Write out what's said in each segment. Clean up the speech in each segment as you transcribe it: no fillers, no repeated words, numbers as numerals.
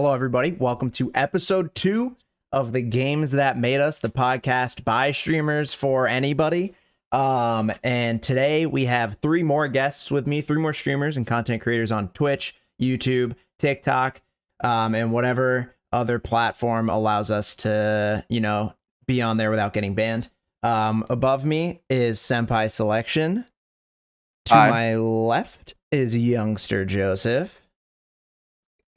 Hello, everybody. Welcome to episode 2 of the Games That Made Us, the podcast by streamers for anybody. And today we have 3 more guests with me, 3 more streamers and content creators on Twitch, YouTube, TikTok, and whatever other platform allows us to, be on there without getting banned. Above me is SenpaiSelection. To Hi. my left is YoungsterJoseph.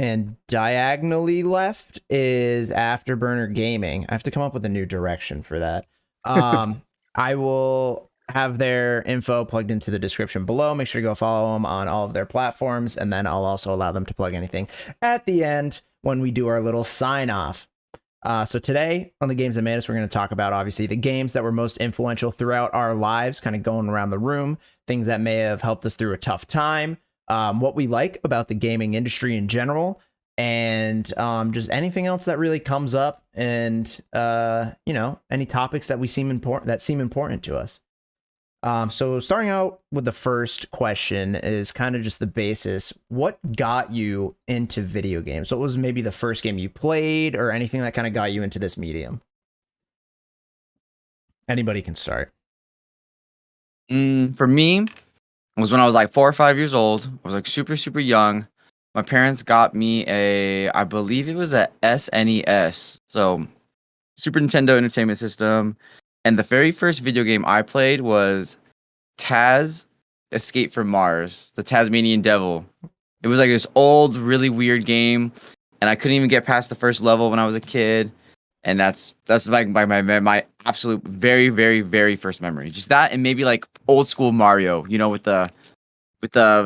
And diagonally left is AfterburnerGaming. I have to come up with a new direction for that. I will have their info plugged into the description below. Make sure to go follow them on all of their platforms, and then I'll also allow them to plug anything at the end when we do our little sign off. So today on the Games That Made Us, we're going to talk about obviously the games that were most influential throughout our lives, kind of going around the room, things that may have helped us through a tough time. What we like about the gaming industry in general, and just anything else that really comes up, and any topics that seem important to us. So starting out with the first question is kind of just the basis. What got you into video games? What was maybe the first game you played, or anything that kind of got you into this medium? Anybody can start. For me, it was when I was like 4 or 5 years old. I was like super, super young. My parents got me I believe it was a SNES. So Super Nintendo Entertainment System. And the very first video game I played was Taz Escape from Mars, the Tasmanian Devil. It was like this old, really weird game. And I couldn't even get past the first level when I was a kid. And that's like my absolute very, very, very first memory. Just that, and maybe like old school Mario, with the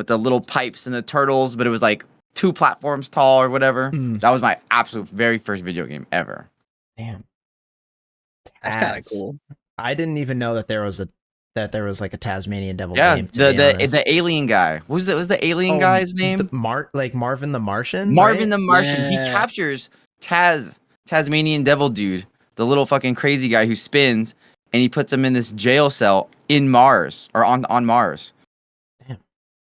little pipes and the turtles, but it was like 2 platforms tall or whatever. That was my absolute very first video game ever. Damn. That's kind of cool. I didn't even know that there was like a Tasmanian Devil Yeah, game. the alien guy. What was the alien guy's name? Marvin the Martian. Marvin right? the Martian. Yeah. He captures Tasmanian Devil dude, the little fucking crazy guy who spins, and he puts him in this jail cell in Mars, or on Mars. Damn.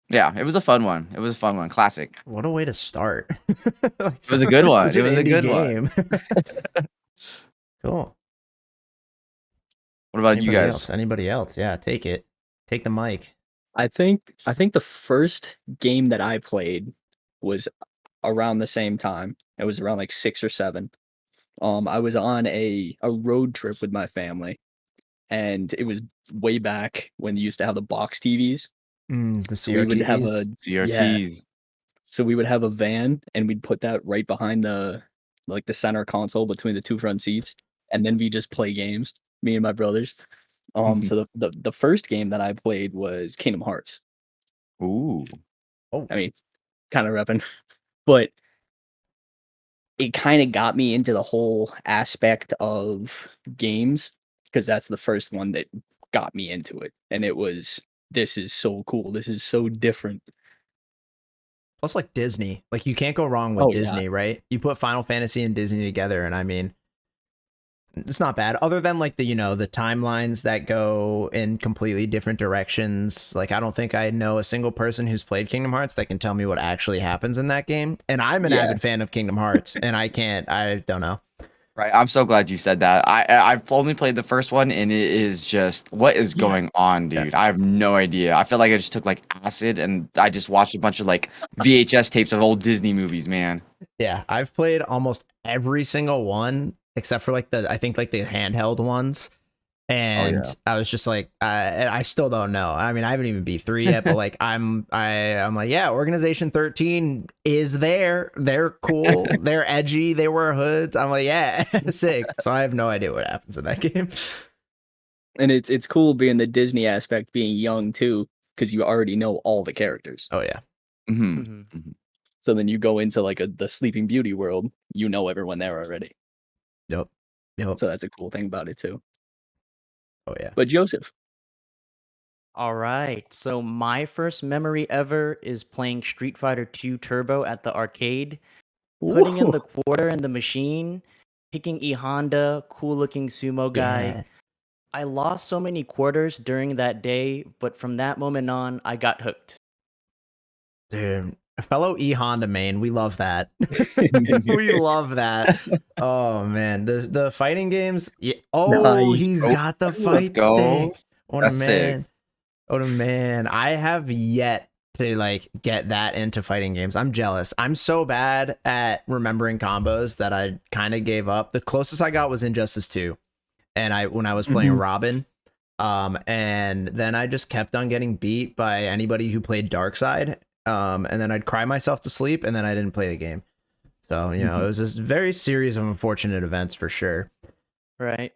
Yeah, it was a fun one. Classic. What a way to start. It was a good one. It was a good game. Cool. What about you guys? Anybody else? Yeah, take it. Take the mic. I think the first game that I played was around the same time. It was around like 6 or 7. I was on a road trip with my family, and it was way back when you used to have the box TVs. The So we would have a CRTs. So we would have a van, and we'd put that right behind the center console between the 2 front seats, and then we just play games, me and my brothers. So the first game that I played was Kingdom Hearts. Ooh. Oh, I mean, kind of repping, but it kind of got me into the whole aspect of games, because that's the first one that got me into it, and it was, this is so cool. This is so different. plus like Disney. Like you can't go wrong with Yeah. Disney, right? You put Final Fantasy and Disney together, and I mean, it's not bad. Other than like the timelines that go in completely different directions. Like I don't think I know a single person who's played Kingdom Hearts that can tell me what actually happens in that game. And I'm an avid fan of Kingdom Hearts, and I don't know. Right. I'm so glad you said that. I've only played the first one, and it is just, what is going on, dude? I have no idea. I feel like I just took like acid, and I just watched a bunch of like VHS tapes of old Disney movies, man. Yeah, I've played almost every single one except for like the handheld ones. And I was just like, I still don't know. I mean, I haven't even beat 3 yet, but like I'm like, yeah, Organization 13 is there. They're cool. They're edgy. They wear hoods. I'm like, yeah, sick. So I have no idea what happens in that game. And it's cool being the Disney aspect, being young too, because you already know all the characters. Oh yeah. So then you go into like the Sleeping Beauty world, you know everyone there already. Yep. So that's a cool thing about it too. Oh yeah. But Joseph. All right. So my first memory ever is playing Street Fighter 2 Turbo at the arcade, putting in the quarter in the machine, picking E Honda, cool-looking sumo guy. Yeah. I lost so many quarters during that day, but from that moment on, I got hooked. Dude, fellow E Honda main, we love that. We love that. Oh man, the fighting games. Yeah. Oh, Nice. he's Oh, got the let's fight go. stick. What a That's sick. man. What a man. I have yet to like get that into fighting games. I'm jealous. I'm so bad at remembering combos that I kind of gave up. The closest I got was Injustice 2. And when I was playing Robin. And then I just kept on getting beat by anybody who played Darkseid. And then I'd cry myself to sleep, and then I didn't play the game. So, you know, it was this very series of unfortunate events for sure. Right.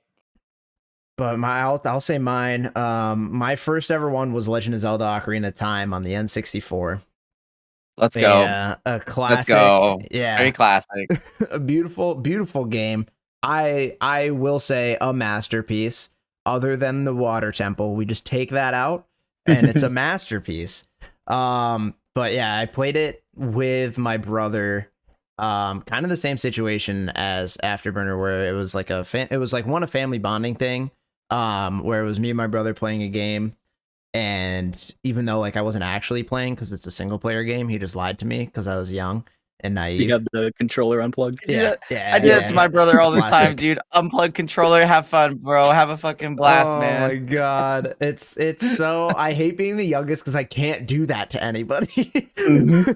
But I'll say mine. My first ever one was Legend of Zelda Ocarina of Time on the N64. Let's go. A classic. Let's go. Yeah. Very classic. A beautiful game. I will say a masterpiece. Other than the water temple, we just take that out, and it's a masterpiece. But yeah, I played it with my brother. Kind of the same situation as Afterburner, where it was like a family bonding thing. Where it was me and my brother playing a game, and even though like I wasn't actually playing because it's a single player game, he just lied to me because I was young and naive. You have the controller unplugged. Yeah, I do that to my brother all the time, Classic. dude. Unplug controller, have fun, bro. Have a fucking blast, oh man. my god, it's so I hate being the youngest because I can't do that to anybody.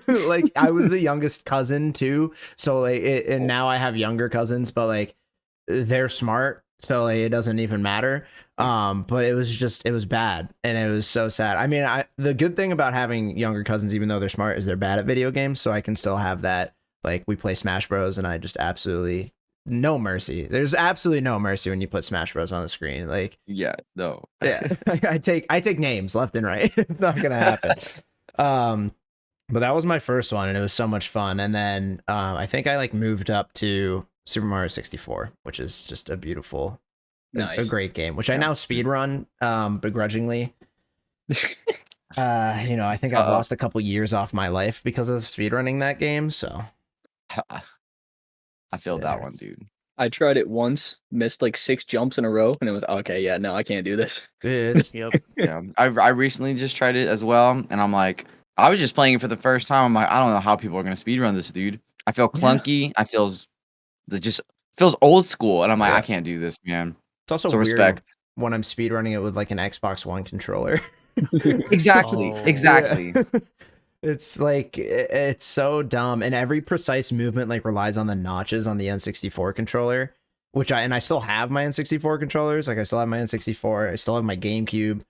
Like I was the youngest cousin too, so like and now I have younger cousins, but like they're smart, so like it doesn't even matter. But it was bad, and it was so sad. I mean, the good thing about having younger cousins, even though they're smart, is they're bad at video games, so I can still have that. Like we play Smash Bros, and I just absolutely no mercy. There's absolutely no mercy when you put Smash Bros on the screen. Like Yeah, no. yeah, I take names left and right. It's not gonna happen. But that was my first one, and it was so much fun. And then I think I like moved up to Super Mario 64, which is just a beautiful. A great game, which I now speedrun begrudgingly. You know, I think I've lost a couple years off my life because of speedrunning that game. So I feel that one, dude. I tried it once, missed like 6 jumps in a row, and it was okay. Yeah, no, I can't do this. Yep. Yeah, I recently just tried it as well, and I'm like, I was just playing it for the first time. I'm like, I don't know how people are gonna speedrun this, dude. I feel clunky. I feels old school, and I'm like, I can't do this, man. It's also So weird respect. when I'm speedrunning it with like an Xbox One controller. Exactly. Oh. Exactly. Yeah. It's like it's so dumb, and every precise movement like relies on the notches on the N64 controller, which I still have my N64 controllers. Like I still have my N64, I still have my GameCube,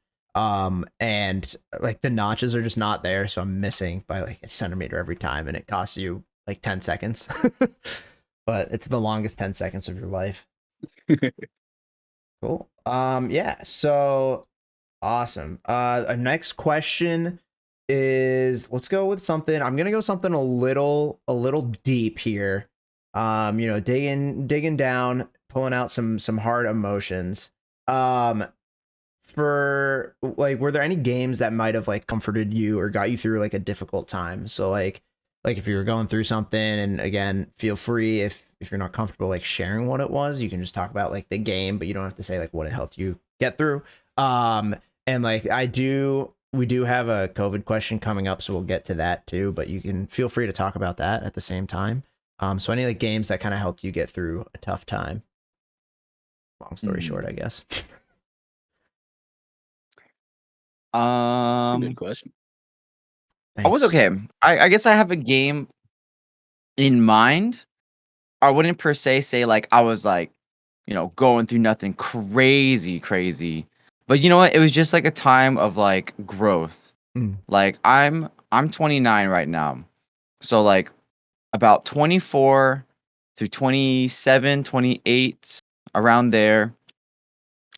and like the notches are just not there, so I'm missing by like a centimeter every time, and it costs you like 10 seconds. But it's the longest 10 seconds of your life. Cool. Yeah, so awesome. Our next question is, let's go with something. I'm gonna go something a little deep here. You know, digging down, pulling out some hard emotions. For like, were there any games that might have like comforted you or got you through like a difficult time? So like if you were going through something, and again, feel free if you're not comfortable like sharing what it was, you can just talk about like the game, but you don't have to say like what it helped you get through. And like we do have a COVID question coming up, so we'll get to that too, but you can feel free to talk about that at the same time. So any like games that kind of helped you get through a tough time. Long story short, I guess. That's a good question. I was okay. I guess I have a game in mind. I wouldn't per se say like I was like, you know, going through nothing crazy. But you know what? It was just like a time of like growth. Like I'm 29 right now. So like about 24 through 27, 28, around there.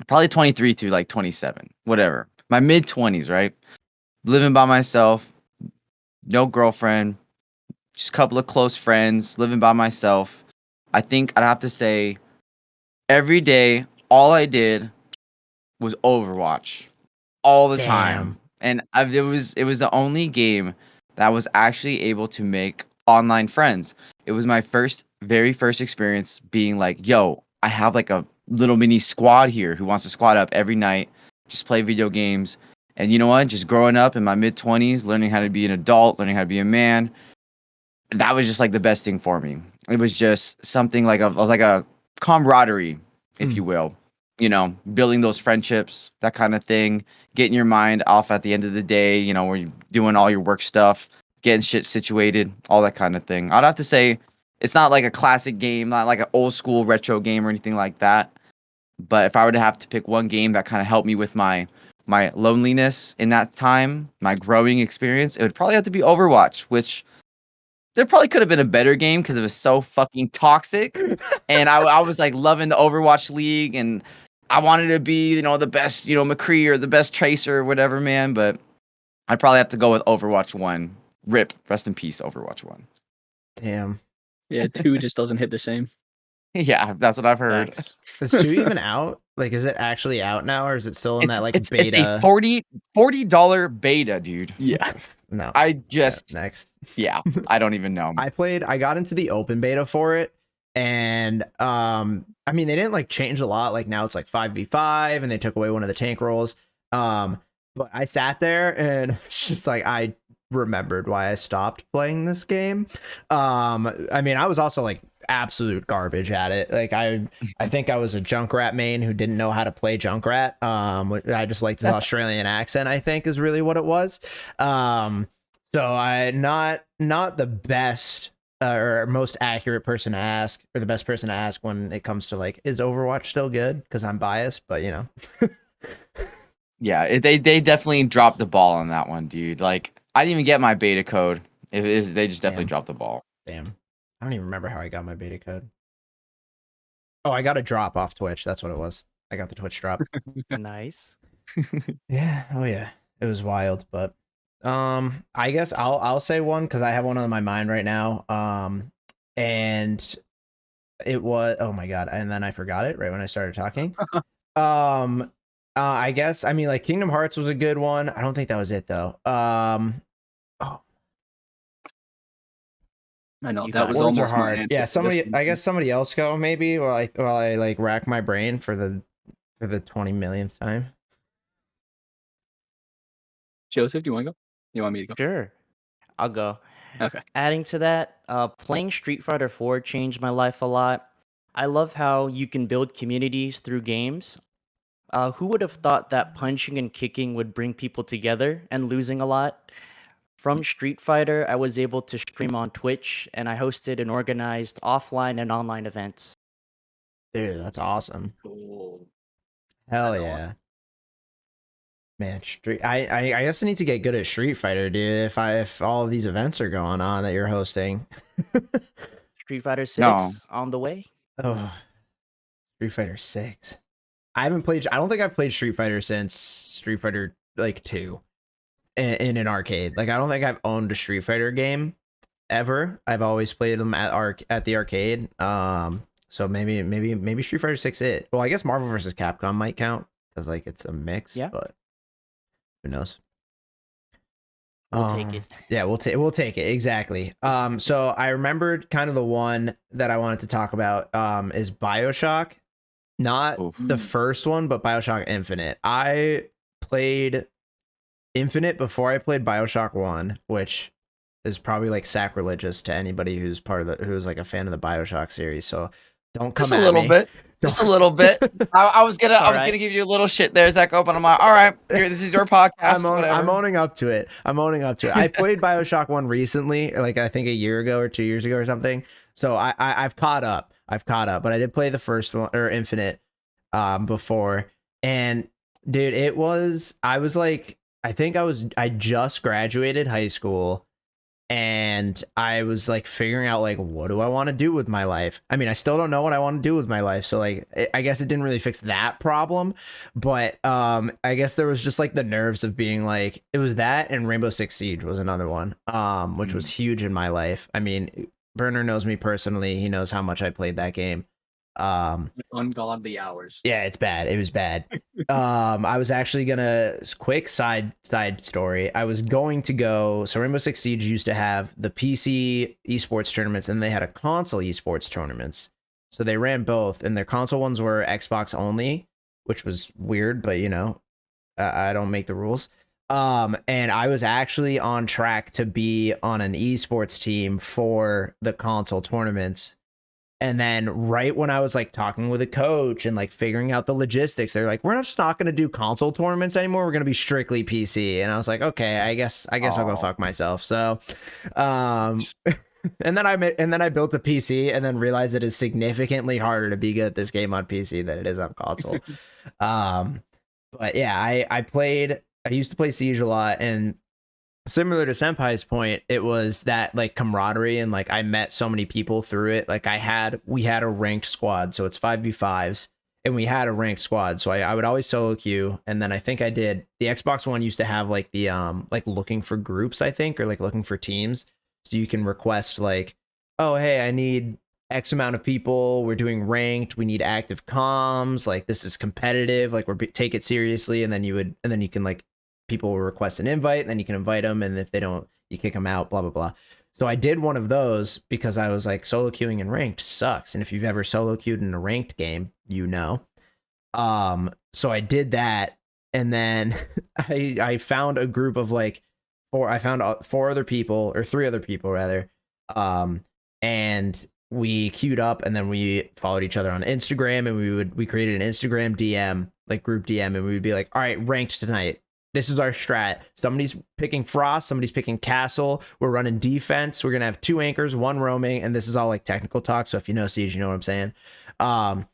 Probably 23 through like 27, whatever. My mid 20s, right? Living by myself, no girlfriend, just a couple of close friends, living by myself. I think I'd have to say every day, all I did was Overwatch all the time. And it was the only game that was actually able to make online friends. It was my very first experience being like, yo, I have like a little mini squad here who wants to squad up every night, just play video games. And you know what? Just growing up in my mid-20s, learning how to be an adult, learning how to be a man, that was just like the best thing for me. It was just something like a camaraderie, if you will. You know, building those friendships, that kind of thing. Getting your mind off at the end of the day, you know, where you're doing all your work stuff, getting shit situated, all that kind of thing. I'd have to say it's not like a classic game, not like an old school retro game or anything like that. But if I were to have to pick one game that kind of helped me with my loneliness in that time, my growing experience, it would probably have to be Overwatch, which there probably could have been a better game because it was so fucking toxic. And I was like loving the Overwatch League, and I wanted to be, you know, the best, you know, McCree or the best Tracer or whatever, man. But I'd probably have to go with Overwatch 1. RIP. Rest in peace, Overwatch 1. Damn. Yeah, 2 just doesn't hit the same. Yeah, that's what I've heard. Facts. Is 2 even out? Like, is it actually out now, or is it still in that like It's beta? a $40 beta, dude. Yeah. No. I just, Next. yeah, I don't even know. I got into the open beta for it, and I mean, they didn't like change a lot. Like now it's like 5v5, and they took away one of the tank roles. But I sat there and it's just like I remembered why I stopped playing this game. I mean, I was also like absolute garbage at it. Like I think I was a Junkrat main who didn't know how to play Junkrat. I just liked his Australian accent, I think is really what it was. So I not the best or most accurate person to ask, or the best person to ask when it comes to like, is Overwatch still good? Because I'm biased, but you know. Yeah, they definitely dropped the ball on that one, dude. Like I didn't even get my beta code. They just definitely dropped the ball. Damn. I don't even remember how I got my beta code. Oh, I got a drop off Twitch. That's what it was. I got the Twitch drop. Nice. Yeah. Oh yeah. It was wild, but I guess I'll say one because I have one on my mind right now. And it was, oh my god, and then I forgot it right when I started talking. I guess I mean like Kingdom Hearts was a good one. I don't think that was it though. Oh, I know You that got was it. words are almost my hard. answer Yeah, for this somebody. one. I guess somebody else go maybe while I like rack my brain for the 20 millionth time. Joseph, do you want to go? You want me to go? Sure. I'll go. Okay. Adding to that, playing Street Fighter 4 changed my life a lot. I love how you can build communities through games. Who would have thought that punching and kicking would bring people together and losing a lot? From Street Fighter, I was able to stream on Twitch, and I hosted and organized offline and online events. Dude, that's awesome. Cool. Hell That's yeah. awesome. Man, Street. I guess I need to get good at Street Fighter, dude. If all of these events are going on that you're hosting. Street Fighter 6 No. on the way. Oh, Street Fighter 6. I don't think I've played Street Fighter since Street Fighter like 2 in an arcade. Like I don't think I've owned a Street Fighter game ever. I've always played them at the arcade. So maybe Street Fighter 6 it. Well, I guess Marvel vs. Capcom might count because like it's a mix, Yeah. but who knows? We'll take it. Yeah, we'll take it exactly. So I remembered kind of the one that I wanted to talk about is BioShock, not Oof. the first one, but BioShock Infinite. I played Infinite before I played BioShock 1, which is probably like sacrilegious to anybody who's who's like a fan of the BioShock series. So don't come Just at a little me. bit. Just a little bit. I was gonna All gonna right. give you a little shit there, Zecho, but I'm like, all right, here, this is your podcast. I'm owning up to it. I played BioShock 1 recently, like I think a year ago or 2 years ago or something. So I've caught up. But I did play the first one or Infinite before. And dude, I just graduated high school. And I was like figuring out like, what do I want to do with my life? I mean, I still don't know what I want to do with my life. So like, I guess it didn't really fix that problem, but I guess there was just like the nerves of being like, it was that, and Rainbow Six Siege was another one, which was huge in my life. I mean, Burner knows me personally. He knows how much I played that game. Ungodly hours. Yeah, it's bad. It was bad. I was actually gonna quick side story. I was going to go. So Rainbow Six Siege used to have the PC esports tournaments, and they had a console esports tournaments. So they ran both, and their console ones were Xbox only, which was weird, but you know, I don't make the rules. And I was actually on track to be on an esports team for the console tournaments. And then right when I was like talking with a coach and like figuring out the logistics, they're like, we're just not going to do console tournaments anymore. We're going to be strictly PC. And I was like, okay, I guess I'll go fuck myself. So, and then I built a PC and then realized it is significantly harder to be good at this game on PC than it is on console. But yeah, I used to play Siege a lot, and similar to Senpai's point, it was that like camaraderie, and like I met so many people through it. Like we had a ranked squad, so it's 5v5s, and we had a ranked squad. So I would always solo queue, and then I think I did the Xbox One used to have like the like looking for groups, I think, or like looking for teams. So you can request like, oh hey, I need X amount of people. We're doing ranked. We need active comms. Like this is competitive. Like take it seriously, and then you can like people will request an invite, and then you can invite them, and if they don't, you kick them out, blah blah blah. So I did one of those because I was like, solo queuing in ranked sucks, and if you've ever solo queued in a ranked game, you know. So I did that, and then I found a group of like I found 4 other people, or 3 other people rather, and we queued up, and then we followed each other on Instagram, and we created an Instagram DM, like group DM, and we would be like, all right, ranked tonight. This is our strat. Somebody's picking Frost, somebody's picking Castle. We're running defense. We're gonna have 2 anchors, 1 roaming, and this is all like technical talk. So if you know Siege, you know what I'm saying. And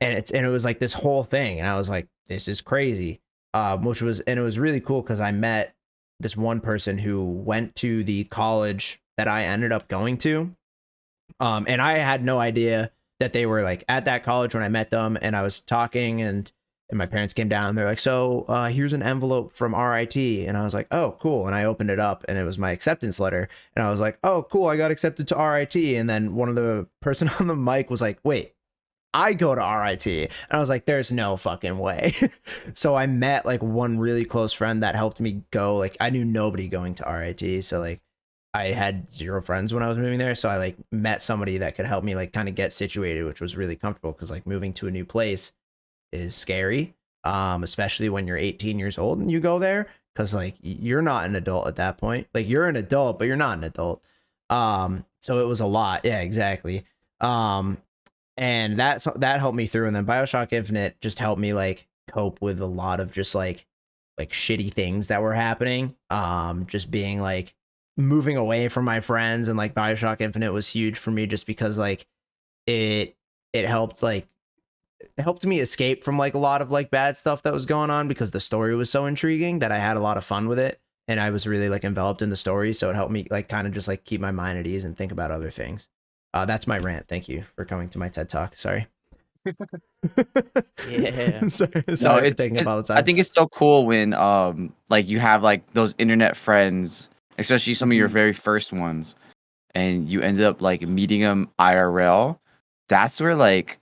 it was like this whole thing, and I was like, this is crazy. It was really cool because I met this one person who went to the college that I ended up going to. And I had no idea that they were like at that college when I met them, and I was talking, and my parents came down, and they're like, so here's an envelope from RIT. And I was like, oh, cool. And I opened it up, and it was my acceptance letter. And I was like, oh, cool, I got accepted to RIT. And then one of the person on the mic was like, wait, I go to RIT. And I was like, there's no fucking way. So I met like one really close friend that helped me go. Like I knew nobody going to RIT. So like I had 0 friends when I was moving there. So I like met somebody that could help me like kind of get situated, which was really comfortable, because like moving to a new place is scary, especially when you're 18 years old and you go there, because like you're not an adult at that point. Like you're an adult, but you're not an adult. So it was a lot. Yeah, exactly. And that helped me through. And then BioShock Infinite just helped me like cope with a lot of just like shitty things that were happening. Just being like moving away from my friends, and like BioShock Infinite was huge for me just because like it helped me escape from like a lot of like bad stuff that was going on, because the story was so intriguing that I had a lot of fun with it, and I was really like enveloped in the story. So it helped me like kind of just like keep my mind at ease and think about other things. That's my rant. Thank you for coming to my TED Talk. Sorry. Yeah. sorry for taking up all the time. I think it's so cool when like you have like those internet friends, especially some of your very first ones, and you ended up like meeting them IRL. That's where like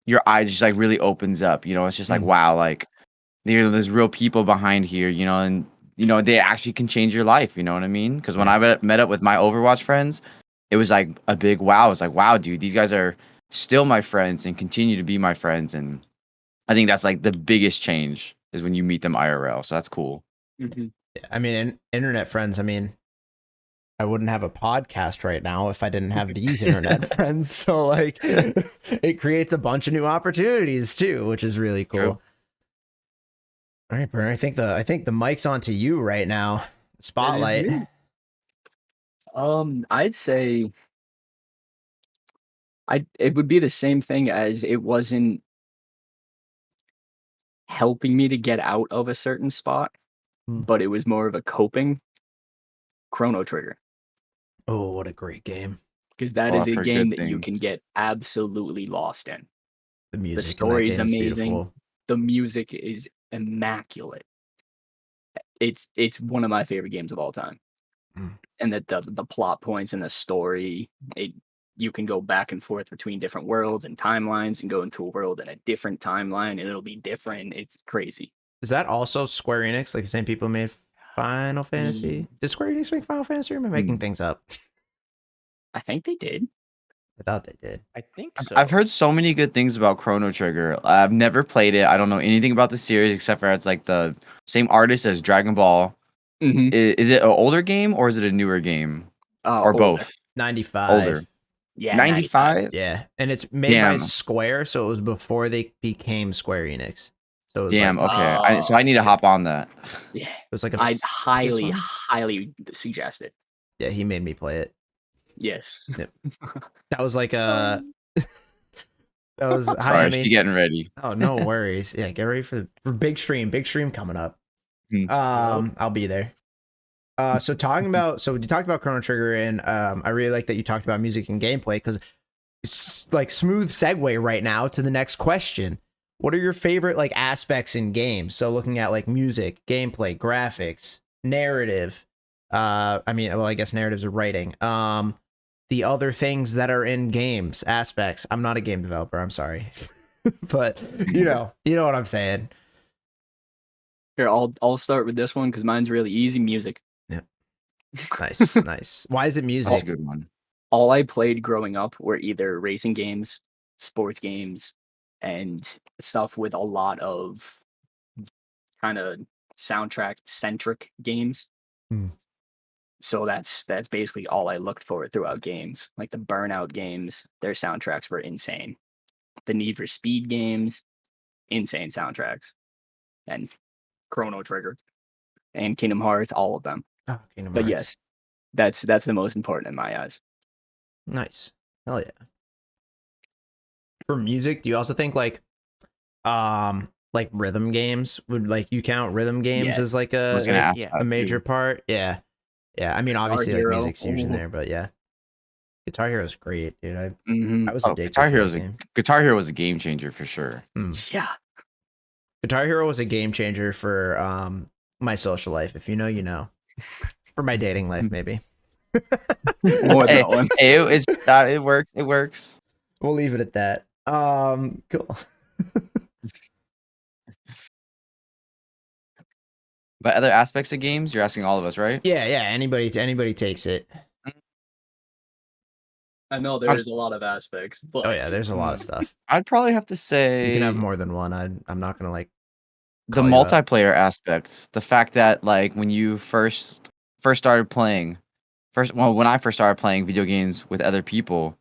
your eyes just like really opens up, you know. It's just like, wow, like there's real people behind here, you know, and you know they actually can change your life, you know what I mean? Because when I met up with my Overwatch friends, it was like a big wow. It's like, wow, dude, these guys are still my friends and continue to be my friends. And I think that's like the biggest change is when you meet them IRL. So that's cool. Mm-hmm. I mean, internet friends, I mean, I wouldn't have a podcast right now if I didn't have these internet friends. So like it creates a bunch of new opportunities too, which is really cool. True. All right, Burner, I think the mic's onto you right now. Spotlight. I'd say it would be the same thing, as it wasn't helping me to get out of a certain spot, but it was more of a coping. Chrono Trigger. Oh, what a great game. Because that is I've a heard game good that you things. can get absolutely lost in. The music, The story is amazing. Beautiful. The music is immaculate. It's one of my favorite games of all time. And the plot points and the story, you can go back and forth between different worlds and timelines, and go into a world in a different timeline, and it'll be different. It's crazy. Is that also Square Enix? Like the same people made Final Fantasy? Did Square Enix make Final Fantasy, or am I making things up? I think they did. I thought they did. I think so. I've heard so many good things about Chrono Trigger. I've never played it. I don't know anything about the series except for it's like the same artist as Dragon Ball. Mm-hmm. Is it an older game or is it a newer game? Or Older. both? 95. Older. Yeah, 95? Yeah, and it's made by Damn. Square, so it was before they became Square Enix. So it was Damn, like, okay. So I need to hop on that. Yeah, it was like I'd PS1? highly suggest it. Yeah, he made me play it. Yes. That was like a. That was hi, Sorry, Emmy. she getting ready. Oh, no worries. Yeah, get ready for big stream. Big stream coming up. I'll be there. So we talked about Chrono Trigger, and I really like that you talked about music and gameplay, because it's like smooth segue right now to the next question. What are your favorite like aspects in games? So looking at like music, gameplay, graphics, narrative. I guess narratives are writing. The other things that are in games, aspects. I'm not a game developer, I'm sorry. But you know what I'm saying. Here, I'll start with this one because mine's really easy. Music. Yeah. Nice. Why is it music? That's a good one. All I played growing up were either racing games, sports games, and stuff with a lot of kind of soundtrack centric games. So that's basically all I looked for throughout games. Like the Burnout games, their soundtracks were insane. The Need for Speed games, insane soundtracks. And Chrono Trigger and Kingdom Hearts, all of them. Oh, Kingdom But Hearts. yes, that's the most important in my eyes. Nice. Hell yeah. For music, do you also think like rhythm games would, like, you count rhythm games Yes. as like I was gonna ask yeah, that a major too. part? Yeah. I mean, obviously like Hero. music's huge in Ooh. there, but yeah. Guitar Hero's great, dude. I Mm-hmm. was addicted Guitar to Hero's that game. Guitar Hero was a game changer for sure. Yeah. Guitar Hero was a game changer for my social life. If you know, you know. For my dating life, maybe. More than one. It works. It works. We'll leave it at that. Cool. But other aspects of games, you're asking all of us, right? Yeah. Anybody takes it. I know there is a lot of aspects. But Oh yeah, there's a lot of stuff. I'd probably have to say You can have more than one. I'm not gonna like the call you out. multiplayer aspects. The fact that like when you first started playing, when I first started playing video games with other people,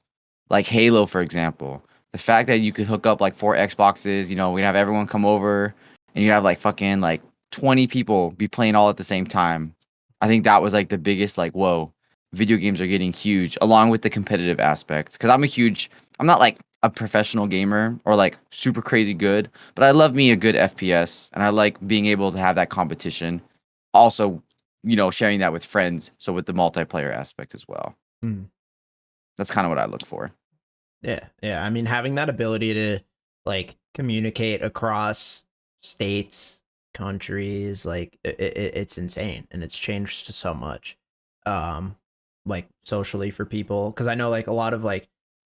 like Halo, for example, the fact that you could hook up like 4 Xboxes, we'd have everyone come over and you have like fucking like 20 people be playing all at the same time. I think that was like the biggest like, whoa, video games are getting huge, along with the competitive aspect. Because I'm not like a professional gamer or like super crazy good, but I love me a good FPS and I like being able to have that competition. Also, sharing that with friends. So with the multiplayer aspect as well. That's kind of what I look for. Yeah. I mean, having that ability to like communicate across states, countries, like it's insane, and it's changed so much. Like socially for people, because I know like a lot of like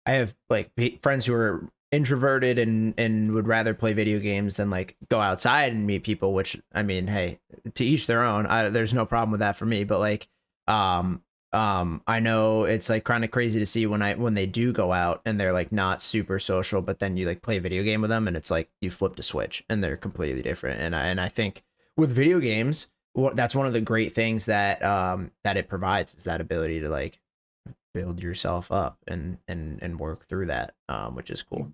I have like friends who are introverted and would rather play video games than like go outside and meet people, which I mean, hey, to each their own. There's no problem with that for me, but like I know it's like kind of crazy to see when they do go out and they're like not super social, but then you like play a video game with them and it's like you flip the switch and they're completely different. And I think with video games, that's one of the great things that that it provides, is that ability to like build yourself up and work through that, which is cool.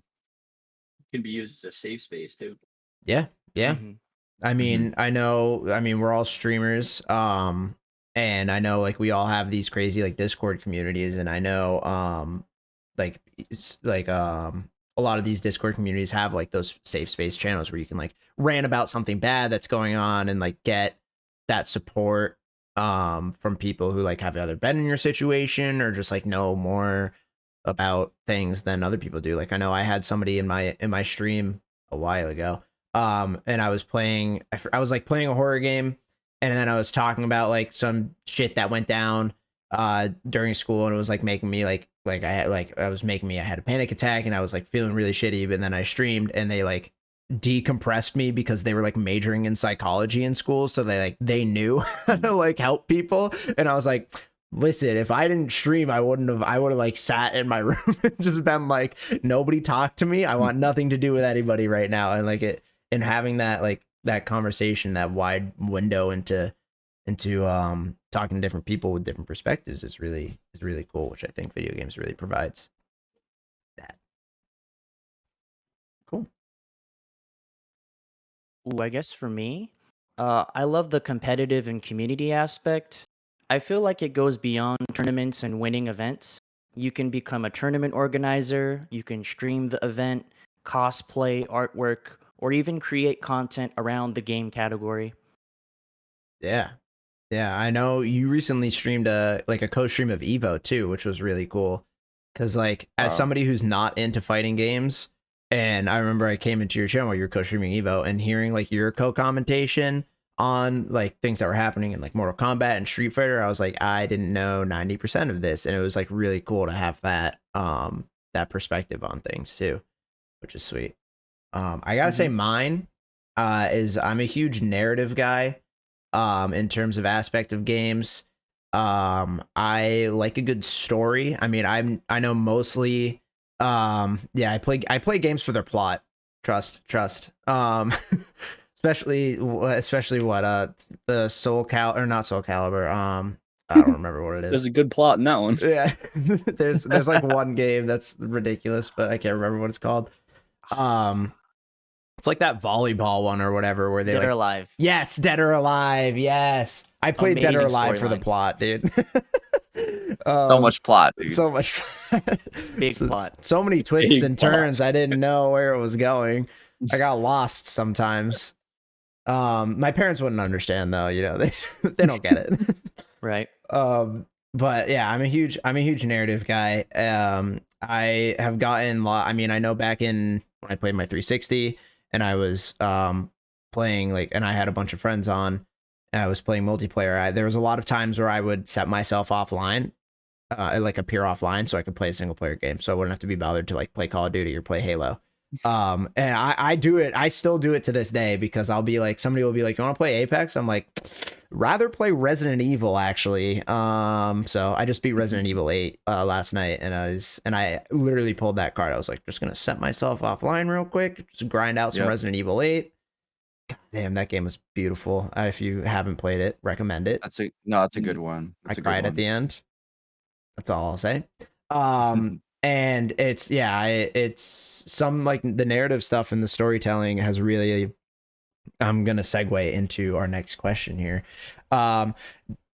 Can be used as a safe space too. Yeah. Mhm. I mean, I mean, we're all streamers. And I know like we all have these crazy like Discord communities, and I know a lot of these Discord communities have like those safe space channels where you can like rant about something bad that's going on and like get that support from people who like have either been in your situation or just like know more about things than other people do. Like I know I had somebody in my stream a while ago, and I was playing a horror game, and then I was talking about like some shit that went down during school, and it was like making me I had a panic attack, and I was like feeling really shitty. But then I streamed, and they like decompressed me because they were like majoring in psychology in school, so they knew how to like help people. And I was like, listen, if I didn't stream, I would have like sat in my room and just been like, nobody talk to me. I want nothing to do with anybody right now. And like it, and having that, like that conversation, that wide window into talking to different people with different perspectives is really cool, which I think video games really provides that. Cool. Ooh, I guess for me, I love the competitive and community aspect. I feel like it goes beyond tournaments and winning events. You can become a tournament organizer, you can stream the event, cosplay, artwork, or even create content around the game category. Yeah. Yeah, I know you recently streamed a co-stream of Evo too, which was really cool. Cause like as Wow. somebody who's not into fighting games, and I remember I came into your channel while you were co-streaming Evo and hearing like your co-commentation on like things that were happening in like Mortal Kombat and Street Fighter, I was like, I didn't know 90% of this. And it was like really cool to have that that perspective on things too, which is sweet. I gotta say mine is I'm a huge narrative guy. In terms of aspect of games, I like a good story. I mean, I know mostly yeah, I play games for their plot. Trust. especially what the not Soul Calibur. I don't remember what it There's is. a good plot in that one. Yeah. there's like one game that's ridiculous, but I can't remember what it's called. It's like that volleyball one or whatever where they Dead like or Alive. Yes, Dead or Alive. Yes. I played Dead or Amazing Alive for the storyline. plot, dude. So much plot, dude. So much Big plot. So many twists Big and plot. turns. I didn't know where it was going. I got lost sometimes. My parents wouldn't understand though, you know, they don't get it. Right. But yeah, I'm a huge narrative guy. I have gotten I mean, I know back in when I played my 360 and I was playing like, and I had a bunch of friends on, and I was playing multiplayer. There was a lot of times where I would set myself offline, like appear offline, so I could play a single player game, so I wouldn't have to be bothered to like play Call of Duty or play Halo. And I do it. I still do it to this day because I'll be like, somebody will be like, "You want to play Apex?" I'm like, rather play Resident Evil actually. So I just beat Resident Evil 8 last night, and I literally pulled that card. I was like, just gonna set myself offline real quick, just grind out some Resident Evil 8. God damn, that game was beautiful. If you haven't played it, recommend it. That's a good one. That's I a good cried one. at the end. That's all I'll say. And it's some like the narrative stuff and the storytelling has really. I'm gonna segue into our next question here.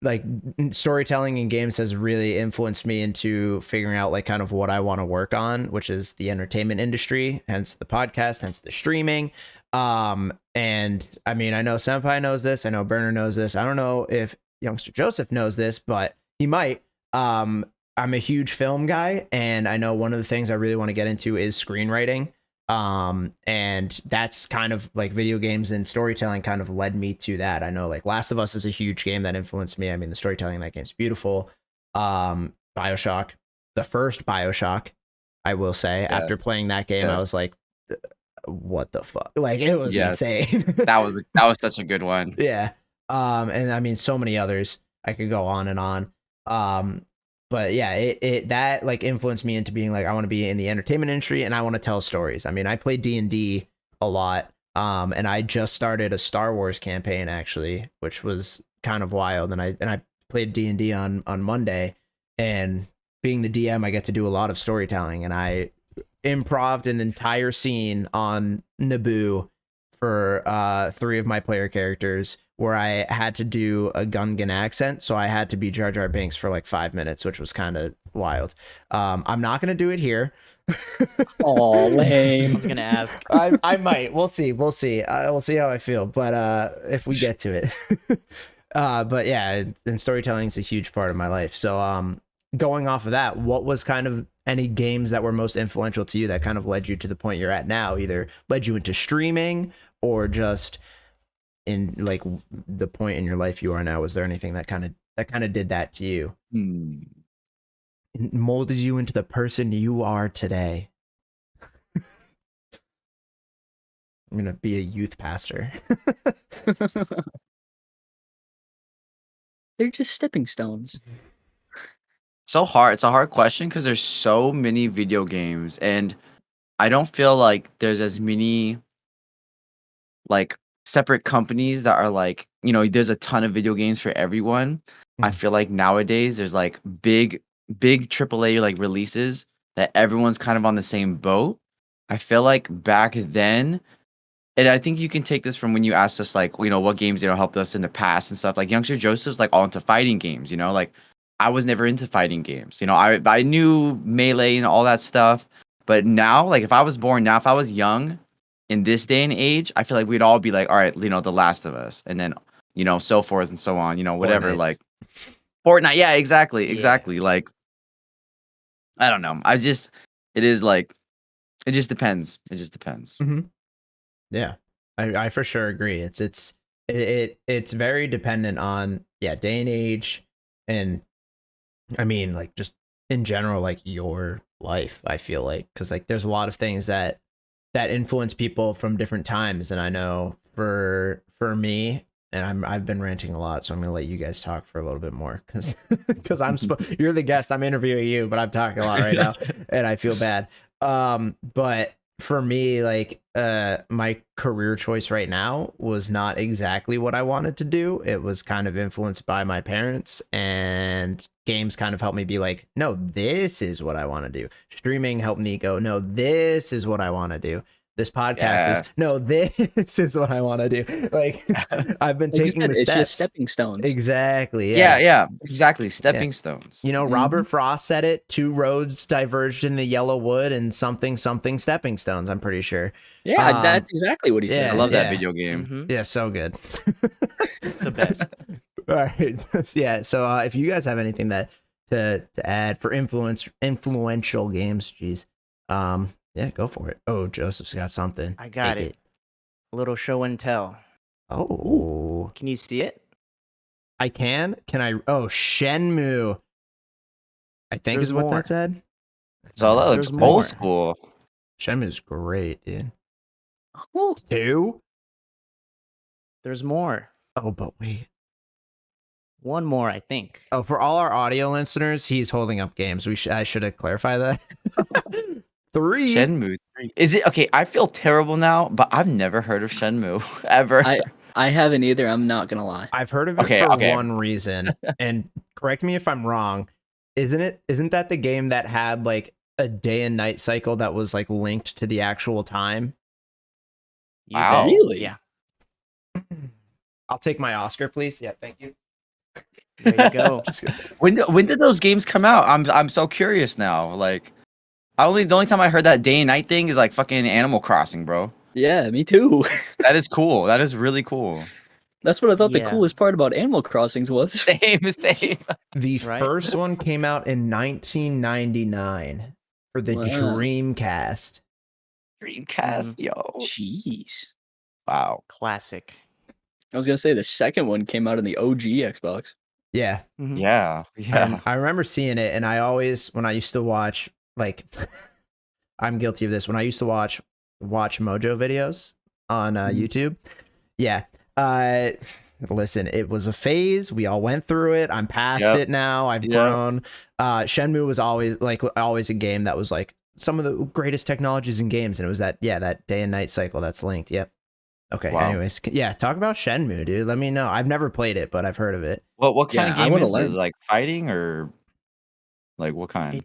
Like storytelling in games has really influenced me into figuring out like kind of what I want to work on, which is the entertainment industry, hence the podcast, hence the streaming. And I mean, I know Senpai knows this, I know Burner knows this. I don't know if Youngster Joseph knows this, but he might. I'm a huge film guy, and I know one of the things I really want to get into is screenwriting. And that's kind of like video games and storytelling kind of led me to that. I know like Last of Us is a huge game that influenced me. I mean, the storytelling in that game's beautiful. BioShock, the first BioShock, I will say, after playing that game, I was like, what the fuck? Like, it was insane. that was such a good one. Yeah. And I mean, so many others. I could go on and on. But yeah, it that like influenced me into being like, I want to be in the entertainment industry and I want to tell stories. I mean, I play D&D a lot. And I just started a Star Wars campaign actually, which was kind of wild. And I played D&D on Monday, and being the DM, I get to do a lot of storytelling, and I improv'd an entire scene on Naboo for 3 of my player characters, where I had to do a Gungan accent, so I had to be Jar Jar Binks for like 5 minutes, which was kind of wild. I'm not gonna do it here. Oh, lame. I was gonna ask. I might. We'll see. We'll see how I feel. But if we get to it. But yeah, and storytelling is a huge part of my life. So going off of that, what was kind of any games that were most influential to you that kind of led you to the point you're at now? Either led you into streaming or just in like the point in your life you are now. Was there anything that kind of did that to you? Molded you into the person you are today? I'm gonna be a youth pastor. They're just stepping stones. So hard. It's a hard question because there's so many video games, and I don't feel like there's as many like separate companies that are like, there's a ton of video games for everyone. I Mm. feel like nowadays there's like big AAA like releases that everyone's kind of on the same boat. I feel like back then, and I think you can take this from when you asked us like, what games helped us in the past and stuff. Like Youngster Joseph's like all into fighting games, like I was never into fighting games. I knew Melee and all that stuff, but now like if I was born now, if I was young in this day and age, I feel like we'd all be like, all right, The Last of Us, and then so forth and so on, whatever, Fortnite. like Fortnite. Yeah, exactly, Yeah. exactly. Like I don't know. It is like it just depends. It just depends. Mm-hmm. Yeah, I for sure agree. It's very dependent on day and age, and I mean like just in general like your life. I feel like because like there's a lot of things that influence people from different times, and I know for me, and I've been ranting a lot, so I'm gonna let you guys talk for a little bit more because you're the guest. I'm interviewing you, but I'm talking a lot right now, and I feel bad. But for me, like my career choice right now was not exactly what I wanted to do. It was kind of influenced by my parents, and games kind of helped me be like, no, this is what I want to do. Streaming helped me go, no, this is what I want to do. This podcast is no, this is what I want to do. Like I've been taking the it's steps. just stepping stones. Exactly. Yeah, exactly. Stepping stones. Robert Frost said it. 2 roads diverged in the yellow wood, and something stepping stones. I'm pretty sure. Yeah, that's exactly what he said. I love that video game. Mhm. Yeah, so good. The best. All right. Yeah. So if you guys have anything that to add for influential games, geez, yeah, go for it. Oh, Joseph's got something. I got Take it. A little show and tell. Oh, Can you see it? I can. Can I? Oh, Shenmue. I think There's is what more. that said. So that looks There's more. old school. Shenmue's great, dude. Ooh. 2? There's more. Oh, but wait. One more, I think. Oh, for all our audio listeners, he's holding up games. I should have clarified that. 3. Shenmue 3. Is it okay? I feel terrible now, but I've never heard of Shenmue ever. I haven't either. I'm not gonna lie. I've heard of it for one reason, and correct me if I'm wrong. Isn't that the game that had like a day and night cycle that was like linked to the actual time? You Wow. bet. Really? Yeah. I'll take my Oscar, please. Yeah, thank you. There you go. When did those games come out? I'm so curious now. Like, the only time I heard that day and night thing is like fucking Animal Crossing, bro. Yeah, me too. That is cool. That is really cool. That's what I thought the Yeah. coolest part about Animal Crossings was. Same. The Right? first one came out in 1999 for the Wow. Dreamcast. Dreamcast, yo. Jeez. Wow. Classic. I was gonna say the second one came out in the OG Xbox. Yeah, Mhm. Yeah. I remember seeing it, and when I used to watch, like, I'm guilty of this. When I used to watch Mojo videos on YouTube, yeah. Listen, it was a phase. We all went through it. I'm past it now. I've grown. Shenmue was always a game that was like some of the greatest technologies in games, and it was that day and night cycle that's linked. Yep. Okay. Wow. Anyways, yeah, talk about Shenmue, dude. Let me know. I've never played it, but I've heard of it. What kind of Yeah, I game wanna is learn. it? Like fighting or like what kind?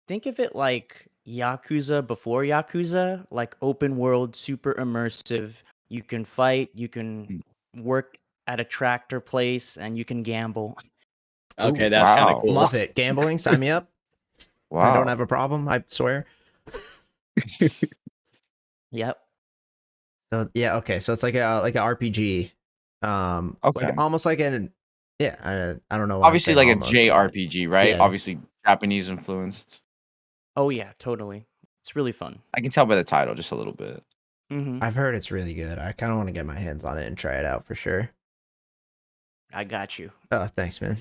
Think of it like Yakuza before Yakuza, like open world, super immersive. You can fight, you can work at a tractor place, and you can gamble. Okay, Ooh, that's kind wow. of cool. Love it. Gambling, sign me up. Wow. I don't have a problem. I swear. Yep. So yeah, okay. So it's like a RPG. Okay. Like almost like an I don't know. why I'm Obviously, saying like almost. a JRPG, right? Yeah. Obviously, Japanese influenced. Oh yeah, totally. It's really fun. I can tell by the title just a little bit. Hmm. I've heard it's really good. I kind of want to get my hands on it and try it out for sure. I got you. Oh, thanks, man.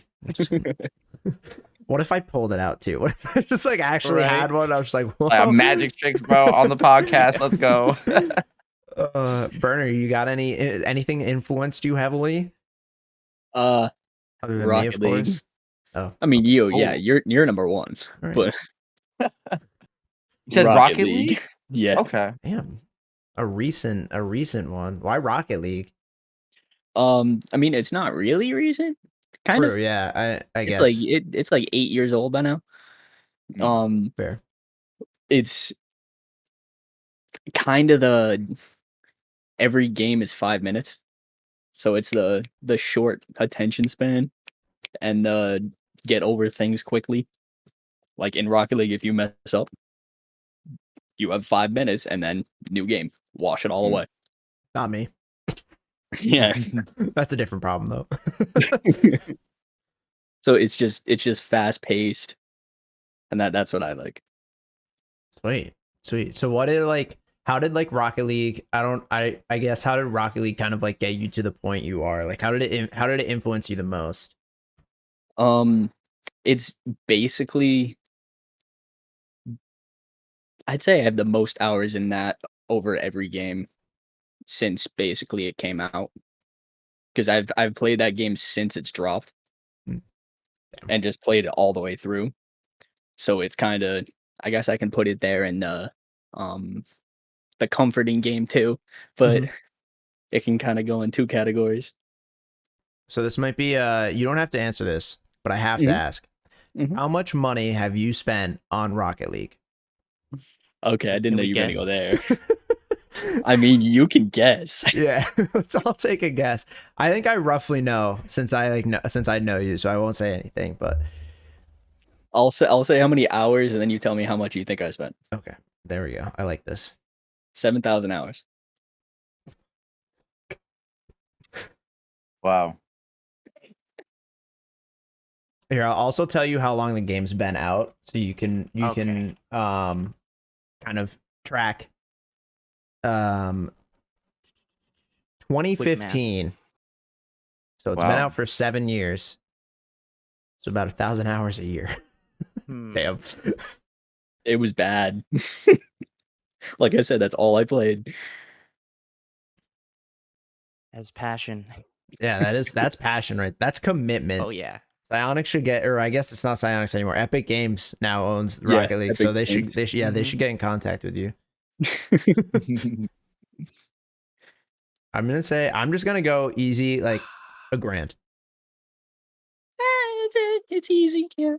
What if I pulled it out too? What if I just like actually Right. had one? I was just like, whoa. Like, magic tricks, bro, on the podcast. Let's go. Burner, you got anything influenced you heavily? Uh, Other than me, Rocket of League. course. Oh, I mean, yeah, Oh. you're number one, all right. but You said Rocket League? Yeah. Okay. Damn. A recent one. Why Rocket League? I mean, it's not really recent. Kind True, of. yeah. I It's guess. like it's like 8 years old by now. Fair. It's kind of every game is 5 minutes. So it's the short attention span and the get over things quickly. Like in Rocket League, if you mess up, you have 5 minutes and then new game. Wash it all away. Not me. Yeah. That's a different problem though. So it's just fast paced, and that's what I like. Sweet. So how did like Rocket League, I guess how did Rocket League kind of like get you to the point you are? Like how did it influence you the most? It's basically, I'd say I have the most hours in that over every game since basically it came out. Because I've played that game since it's dropped and just played it all the way through. So it's kind of, I guess I can put it there in the comforting game too, but it can kind of go in two categories. So this might be you don't have to answer this, but I have to Mhm. ask. Mhm. How much money have you spent on Rocket League? Okay, I didn't Can know we you were gonna go guess? there. I mean, you can guess. Yeah, let's all take a guess. I think I roughly know since I know you, so I won't say anything, but I'll say how many hours, and then you tell me how much you think I spent. okay. There we go. I like this. 7,000 hours. Wow. Here, I'll also tell you how long the game's been out, so you can Okay. kind of track. 2015. So it's been Wow. out for 7 years. So about 1,000 hours a year. Hmm. Damn. It was bad. Like I said, that's all I played. As passion. Yeah, that's passion, right? That's commitment. Oh yeah. Psionics should get, or I guess it's not Psionics anymore. Epic Games now owns Yeah, Rocket League, Epic so they Games. should they should get in contact with you. I'm just gonna go easy, like $1,000. It's easy. Yeah.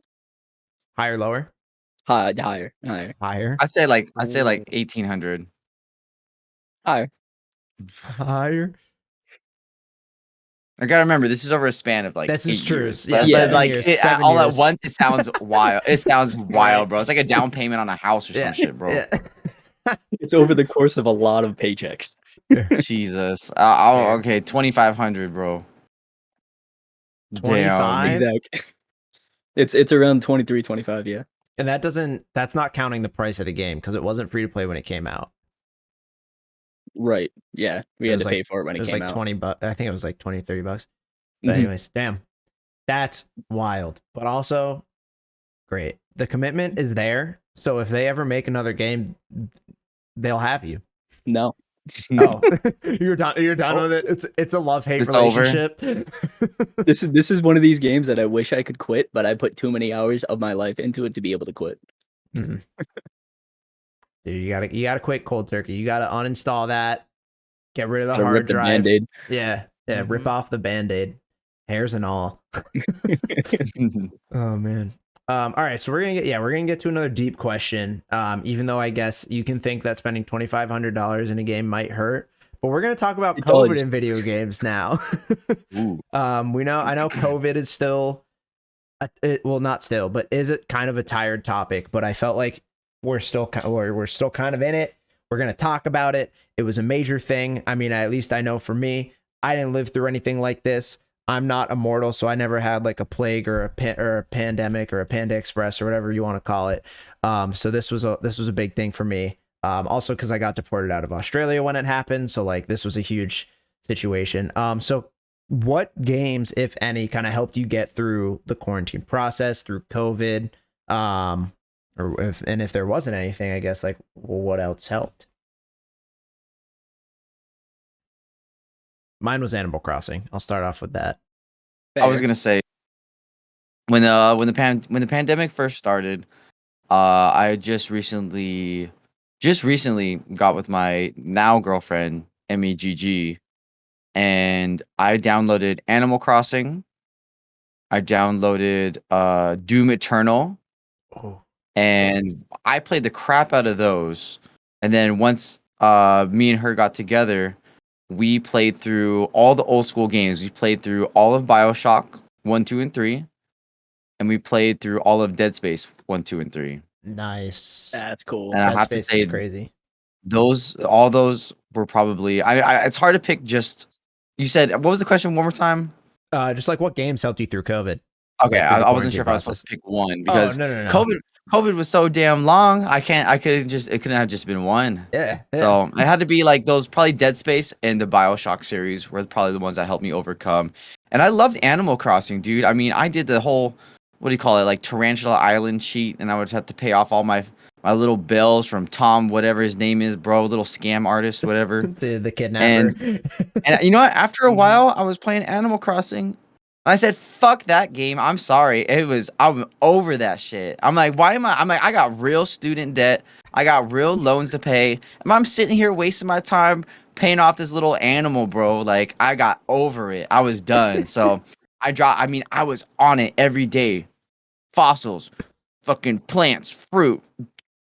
Higher, lower, Higher. higher, I'd say like Ooh. 1800. Higher. higher. I gotta remember this is over a span of like This is 8 true. years. Yeah, But, Yeah. but like 7 all years. at once, it sounds wild. It sounds wild, Right. bro. It's like a down payment on a house or some Yeah, shit, bro. yeah. It's over the course of a lot of paychecks. Jesus. Fair. Okay, 2500, bro. Damn. 25, Exact. It's around 23, 25, yeah. and that's not counting the price of the game because it wasn't free to play when it came out. Right. Yeah. We It had was to pay for it when it it was came like out. 20 bucks. I think it was like 20, 30 bucks. But Mhm. anyways, damn. That's wild. But also great. The commitment is there. So if they ever make another game, they'll have you. No. Oh, you're done with it. It's a love-hate It's over. relationship. This is one of these games that I wish I could quit, but I put too many hours of my life into it to be able to quit. Mhm. Dude, you gotta quit cold turkey. You gotta uninstall that. Get rid of the Gotta hard rip the drive. Band-Aid. Yeah, rip Mhm. off the Band-Aid, hairs and all. Oh man. All right, so we're gonna get to another deep question. Even though I guess you can think that spending $2,500 in a game might hurt, but we're gonna talk about It COVID does. in video games now. Ooh. I know COVID is still, well, not still, but is it kind of a tired topic? But I felt like we're still kind of in it. We're gonna talk about it. It was a major thing. I mean, at least I know for me, I didn't live through anything like this. I'm not immortal, so I never had like a plague or a pandemic or a Panda Express or whatever you want to call it. So this was a big thing for me. Also because I got deported out of Australia when it happened, so like this was a huge situation. So what games, if any, kind of helped you get through the quarantine process, through COVID? Or if there wasn't anything, I guess like what else helped? Mine was Animal Crossing. I'll start off with that. I was Fair. gonna say when the pandemic first started, I just recently got with my now girlfriend MEGG, and I downloaded Animal Crossing. I downloaded Doom Eternal, Oh. and I played the crap out of those. And then once me and her got together, we played through all the old school games. We played through all of BioShock 1, 2, and 3, and we played through all of Dead Space 1, 2, and 3. Nice. That's cool. And I Dead have to Space say, is crazy. all those were probably it's hard to pick just. You said, what was the question one more time? Just like what games helped you through COVID? Okay, Like, through the I wasn't quarantine sure if I was process. supposed to pick one Oh, because no. COVID was so damn long. It couldn't have just been one. Yeah. So it had to be like those, probably Dead Space and the BioShock series were probably the ones that helped me overcome. And I loved Animal Crossing, dude. I mean, I did the whole, what do you call it, like Tarantula Island cheat, and I would have to pay off all my little bills from Tom, whatever his name is, bro, little scam artist, whatever. the kidnapper. And you know what? After a while, I was playing Animal Crossing. I said, "Fuck that game." I'm sorry. I'm over that shit. I'm like, I'm like, I got real student debt. I got real loans to pay. And I'm sitting here wasting my time paying off this little animal, bro. Like, I got over it. I was done. So I was on it every day. Fossils, fucking plants, fruit,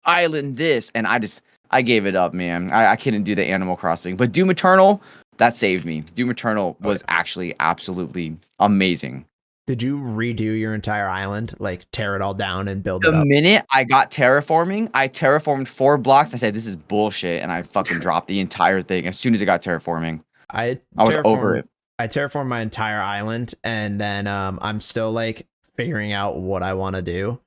island, this, and I gave it up, man. I couldn't do the Animal Crossing. But Doom Eternal, that saved me. Doom Eternal was actually absolutely amazing. Did you redo your entire island, like tear it all down and build it The up? minute I got terraforming, I terraformed 4 blocks. I said, "This is bullshit," and I fucking dropped the entire thing as soon as it got terraforming. I was over it. I terraformed my entire island, and then I'm still like figuring out what I want to do.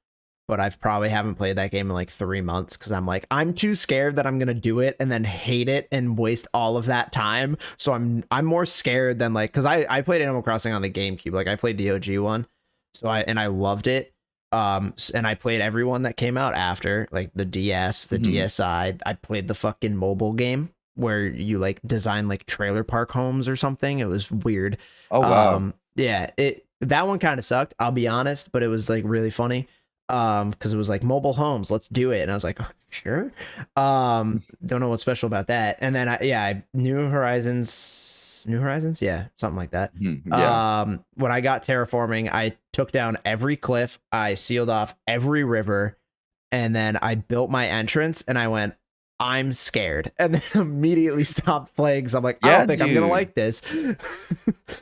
But I've probably haven't played that game in like 3 months because I'm too scared that I'm gonna do it and then hate it and waste all of that time. So I'm more scared than like, because I played Animal Crossing on the GameCube, like I played the OG one, so I loved it. And I played every one that came out after, like the DS, the DSi. I played the fucking mobile game where you like design like trailer park homes or something. It was weird. Oh wow. Yeah, that one kind of sucked, I'll be honest, but it was like really funny. Because it was like mobile homes, let's do it, and I was like, oh, sure. Don't know what's special about that. And then I New Horizons, yeah, something like that. Yeah. When I got terraforming, I took down every cliff, I sealed off every river, and then I built my entrance, and I went, I'm scared, and then immediately stopped playing because I'm like, I don't think I'm gonna like this.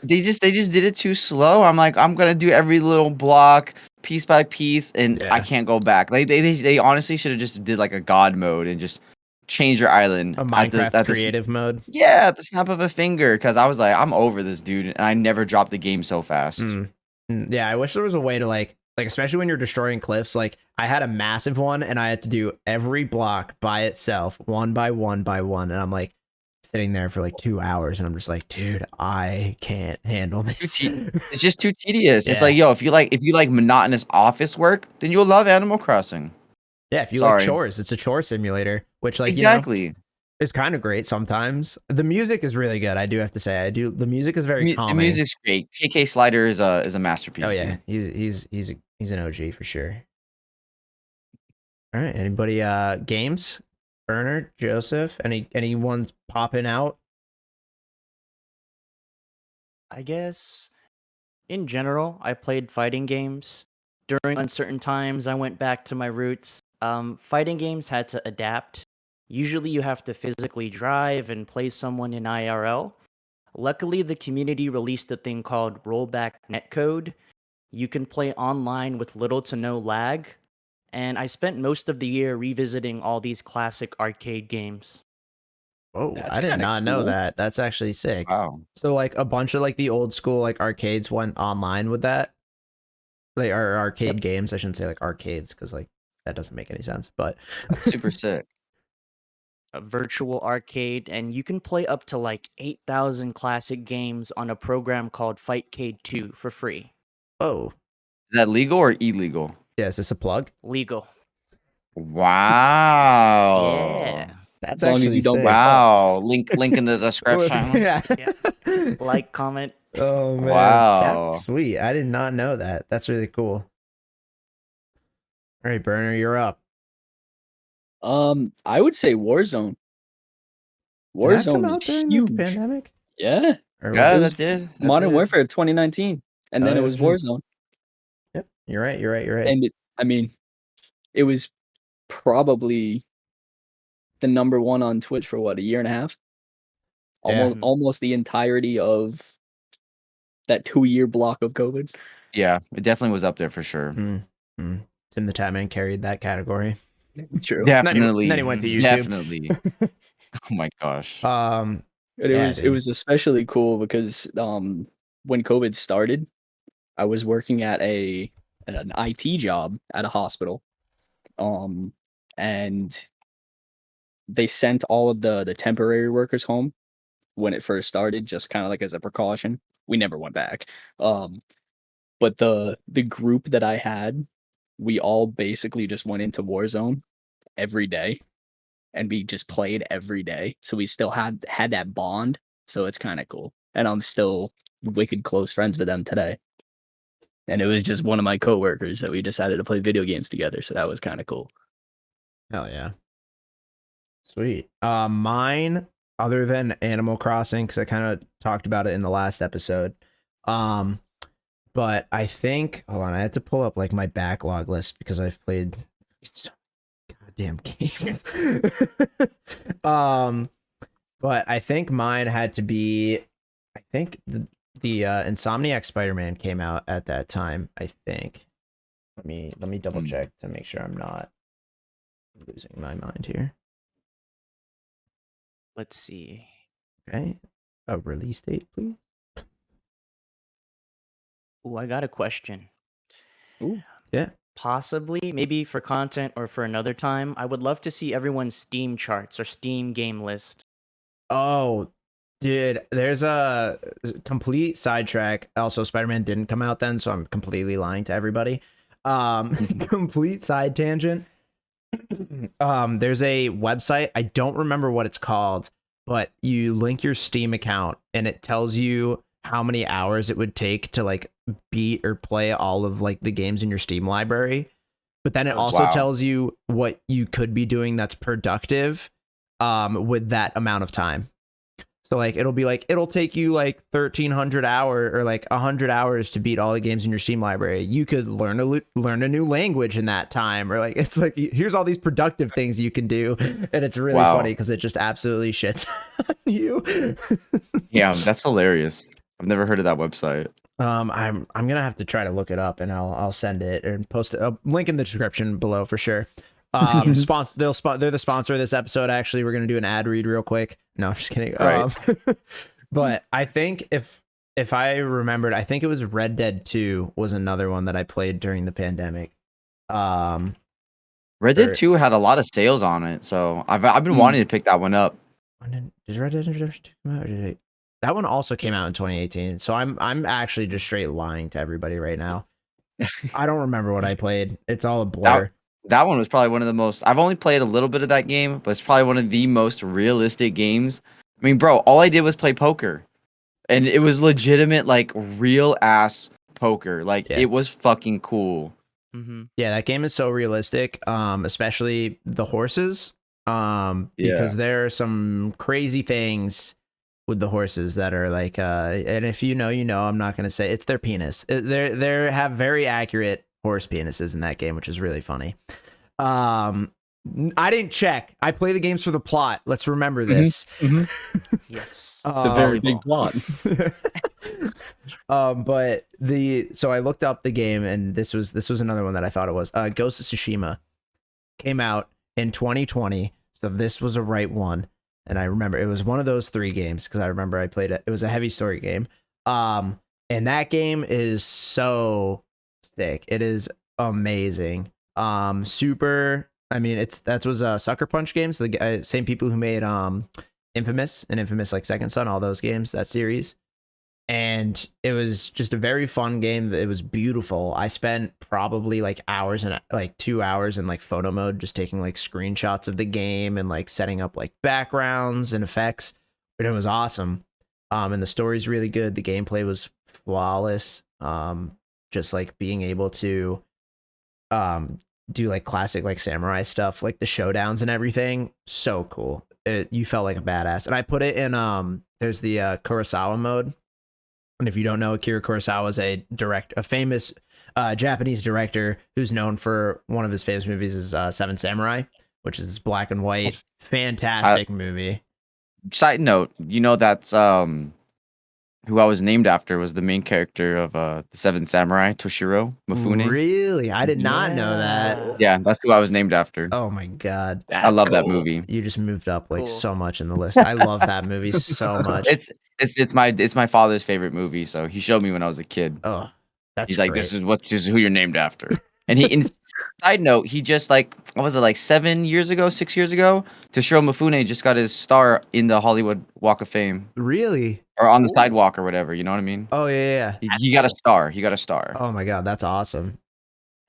They just did it too slow. I'm like, I'm gonna do every little block piece by piece, and I can't go back. Like they honestly should have just did like a god mode and just change your island. A Minecraft creative mode. Yeah, at the snap of a finger. Because I was like, I'm over this, dude, and I never dropped the game so fast. Yeah, I wish there was a way to like especially when you're destroying cliffs. Like I had a massive one, and I had to do every block by itself, one by one by one, and I'm like sitting there for like 2 hours, and I'm just like, dude, I can't handle this. It's just too tedious. It's like, yo, if you like monotonous office work, then you'll love Animal Crossing. Yeah, if you like chores, it's a chore simulator, which like exactly is kind of great sometimes. The music is really good, I do have to say. The music is very calming. The music's great. KK Slider is a masterpiece. Oh yeah, dude. He's an OG for sure. All right, anybody games? Burner, Joseph, any ones popping out? I guess in general, I played fighting games. During uncertain times, I went back to my roots. Fighting games had to adapt. Usually you have to physically drive and play someone in IRL. Luckily, the community released a thing called rollback netcode. You can play online with little to no lag. And I spent most of the year revisiting all these classic arcade games. Oh, I did not know that. That's actually sick. Wow. So like a bunch of like the old school like arcades went online with that. Like our arcade games. I shouldn't say like arcades because like that doesn't make any sense. But that's super sick. A virtual arcade, and you can play up to like 8,000 classic games on a program called Fightcade 2 for free. Oh, is that legal or illegal? Yeah, is this a plug? Legal. Wow. Yeah. That's as long as you don't. Wow. Link in the description. Yeah. Like, comment, Oh man, Wow. that's sweet. I did not know that. That's really cool. All right, Burner, you're up. I would say Warzone. Did that come Warzone was out during the huge. pandemic? Yeah, Or was Yeah, it it? was that's it. That's Modern it. Warfare 2019, and Oh, then it yeah, was sure. Warzone. Yep, you're right. You're right. You're right. And I mean, it was probably the number one on Twitch for what, a year and a half? Yeah. Almost the entirety of that 2-year block of COVID. Yeah, it definitely was up there for sure. Tim the Tatman carried that category. True. Definitely. Then he went to YouTube. Definitely. Oh my gosh. And Yeah, it dude. was especially cool because when COVID started, I was working at an IT job at a hospital. And they sent all of the temporary workers home when it first started, just kind of like as a precaution. We never went back. But the group that I had, we all basically just went into Warzone every day, and we just played every day. So we still had that bond. So it's kind of cool, and I'm still wicked close friends with them today. And it was just one of my coworkers that we decided to play video games together. So that was kind of cool. Hell yeah. Sweet. Mine, other than Animal Crossing, because I kind of talked about it in the last episode. But I think, hold on, I had to pull up like my backlog list because I've played so many goddamn games. But I think mine had to be, I think the Insomniac Spider-Man came out at that time, I think. Let me double check to make sure I'm not losing my mind here. Let's see. Okay. A release date, please. Oh, I got a question. Ooh. Yeah. Possibly, maybe for content or for another time, I would love to see everyone's Steam charts or Steam game list. Oh, dude, there's a complete sidetrack. Also, Spider-Man didn't come out then, so I'm completely lying to everybody. Complete side tangent. There's a website, I don't remember what it's called, but you link your Steam account and it tells you how many hours it would take to like beat or play all of like the games in your Steam library. But then it also wow. tells you what you could be doing that's productive with that amount of time. So like it'll take you like 1,300 hours or like 100 hours to beat all the games in your Steam library. You could learn a new language in that time, or like it's like here's all these productive things you can do, and it's really funny because it just absolutely shits on you. Yeah, that's hilarious. I've never heard of that website. I'm gonna have to try to look it up, and I'll send it and post it. I'll link in the description below for sure. They're the sponsor of this episode. Actually, we're gonna do an ad read real quick. No, I'm just kidding. Right. But I think if I remembered, I think it was Red Dead 2 was another one that I played during the pandemic. Red Dead 2 had a lot of sales on it, so I've been wanting to pick that one up. Did Red Dead Redemption 2 come out? Or did that one also came out in 2018? So I'm actually just straight lying to everybody right now. I don't remember what I played. It's all a blur. That one was probably one of the most. I've only played a little bit of that game, but it's probably one of the most realistic games. I mean, bro, all I did was play poker, and it was legitimate, like real ass poker. Like it was fucking cool. Mm-hmm. Yeah, that game is so realistic, especially the horses, because there are some crazy things with the horses that are like, and if you know, I'm not gonna say it's their penis. They have very accurate horse penises in that game, which is really funny. I didn't check. I play the games for the plot. Let's remember this. Yes. The very big plot. But so I looked up the game, and this was another one that I thought it was. Ghost of Tsushima came out in 2020, so this was a right one. And I remember it was one of those 3 games because I remember I played it. It was a heavy story game. And that game is so sick. It is amazing. Super. I mean, that was a Sucker Punch games. So the same people who made Infamous and Infamous like Second Son, all those games, that series. And it was just a very fun game. It was beautiful. I spent probably like 2 hours in like photo mode, just taking like screenshots of the game and like setting up like backgrounds and effects. But it was awesome. And the story's really good. The gameplay was flawless. Just like being able to do like classic like samurai stuff, like the showdowns and everything. So cool. You felt like a badass. And I put it in there's the Kurosawa mode. And if you don't know, Akira Kurosawa is a famous Japanese director who's known for one of his famous movies is Seven Samurai, which is this black and white fantastic movie. Side note, you know that's who I was named after was the main character of the Seven Samurai, Toshiro Mifune. Really? I did not know that. Yeah, that's who I was named after. Oh my god. I love that movie. You just moved up like Cool. so much in the list. I love that movie so much. It's my father's favorite movie, so he showed me when I was a kid. Oh, that's He's like, great. this is who you're named after. And side note, he just like, what was it, like 6 years ago, Toshiro Mifune just got his star in the Hollywood Walk of Fame. Really? Or on the sidewalk or whatever, you know what I mean? Oh yeah. He got a star. He got a star. Oh my god, that's awesome.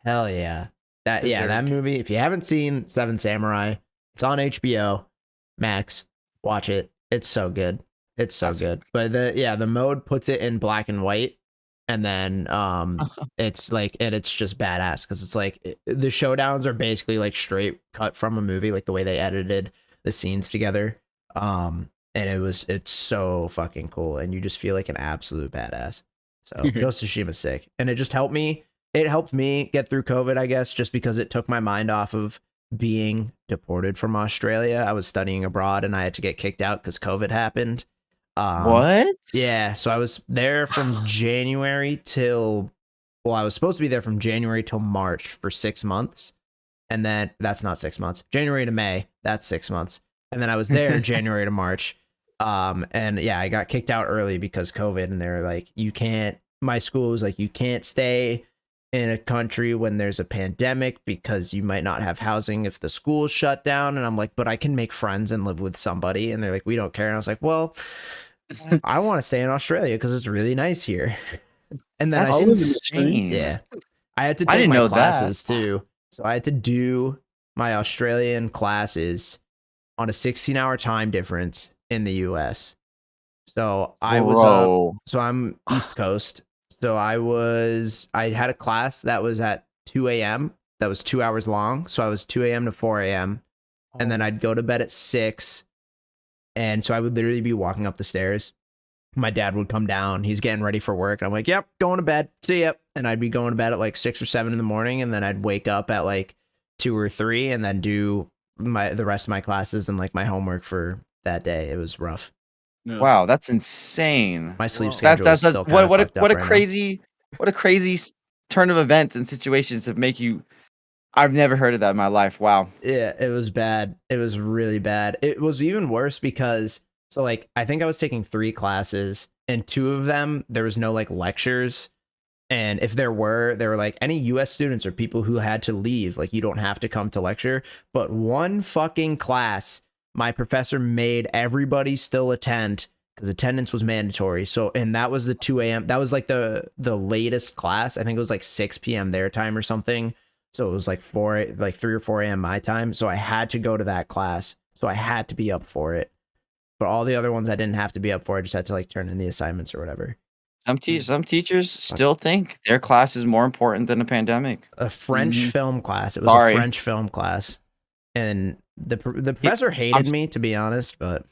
Hell yeah. That Deserved. movie, if you haven't seen Seven Samurai, it's on HBO Max. Watch it. It's so good. It's so good. But the mode puts it in black and white, and then it's like, and it's just badass because it's like the showdowns are basically like straight cut from a movie, like the way they edited the scenes together. And it's so fucking cool, and you just feel like an absolute badass. So Ghost of Tsushima's sick, and it just helped me. It helped me get through COVID, I guess, just because it took my mind off of being deported from Australia. I was studying abroad, and I had to get kicked out because COVID happened. What? Yeah, so I was there from January till, well, I was supposed to be there from January till March for 6 months, and then that's not 6 months. January to May, that's 6 months, and then I was there January to March. And yeah, I got kicked out early because COVID, and they're like, you can't. My school was like, you can't stay in a country when there's a pandemic because you might not have housing if the school's shut down. And I'm like, but I can make friends and live with somebody. And they're like, we don't care. And I was like, well, I want to stay in Australia because it's really nice here. And then That's insane. yeah, I had to I take didn't my know that. classes too. So I had to do my Australian classes on a 16-hour time difference in the US. So I was Bro. so I'm East Coast. So I had a class that was at 2 a.m. that was 2 hours long. So I was 2 a.m. to 4 a.m. And then I'd go to bed at 6. And so I would literally be walking up the stairs. My dad would come down. He's getting ready for work. I'm like, yep, going to bed. See ya. And I'd be going to bed at like 6 or 7 in the morning. And then I'd wake up at like 2 or 3 and then do the rest of my classes and like my homework for that day. It was rough. No. Wow, that's insane. My sleep Wow. schedule is still kind of what fucked up a right now. crazy turn of events and situations that make you. I've never heard of that in my life. Wow. Yeah, it was bad. It was really bad. It was even worse because so like I think I was taking 3 classes and 2 of them there was no like lectures, and if there were like any US students or people who had to leave, like you don't have to come to lecture, but one fucking class my professor made everybody still attend because attendance was mandatory. So, and that was the 2 a.m. That was like the latest class. I think it was like 6 p.m. their time or something. So it was like 3 or 4 a.m. my time. So I had to go to that class. So I had to be up for it. But all the other ones I didn't have to be up for. I just had to like turn in the assignments or whatever. Some teachers still think their class is more important than a pandemic. A French film class. It was Sorry. a French film class. And the professor hated me, to be honest, but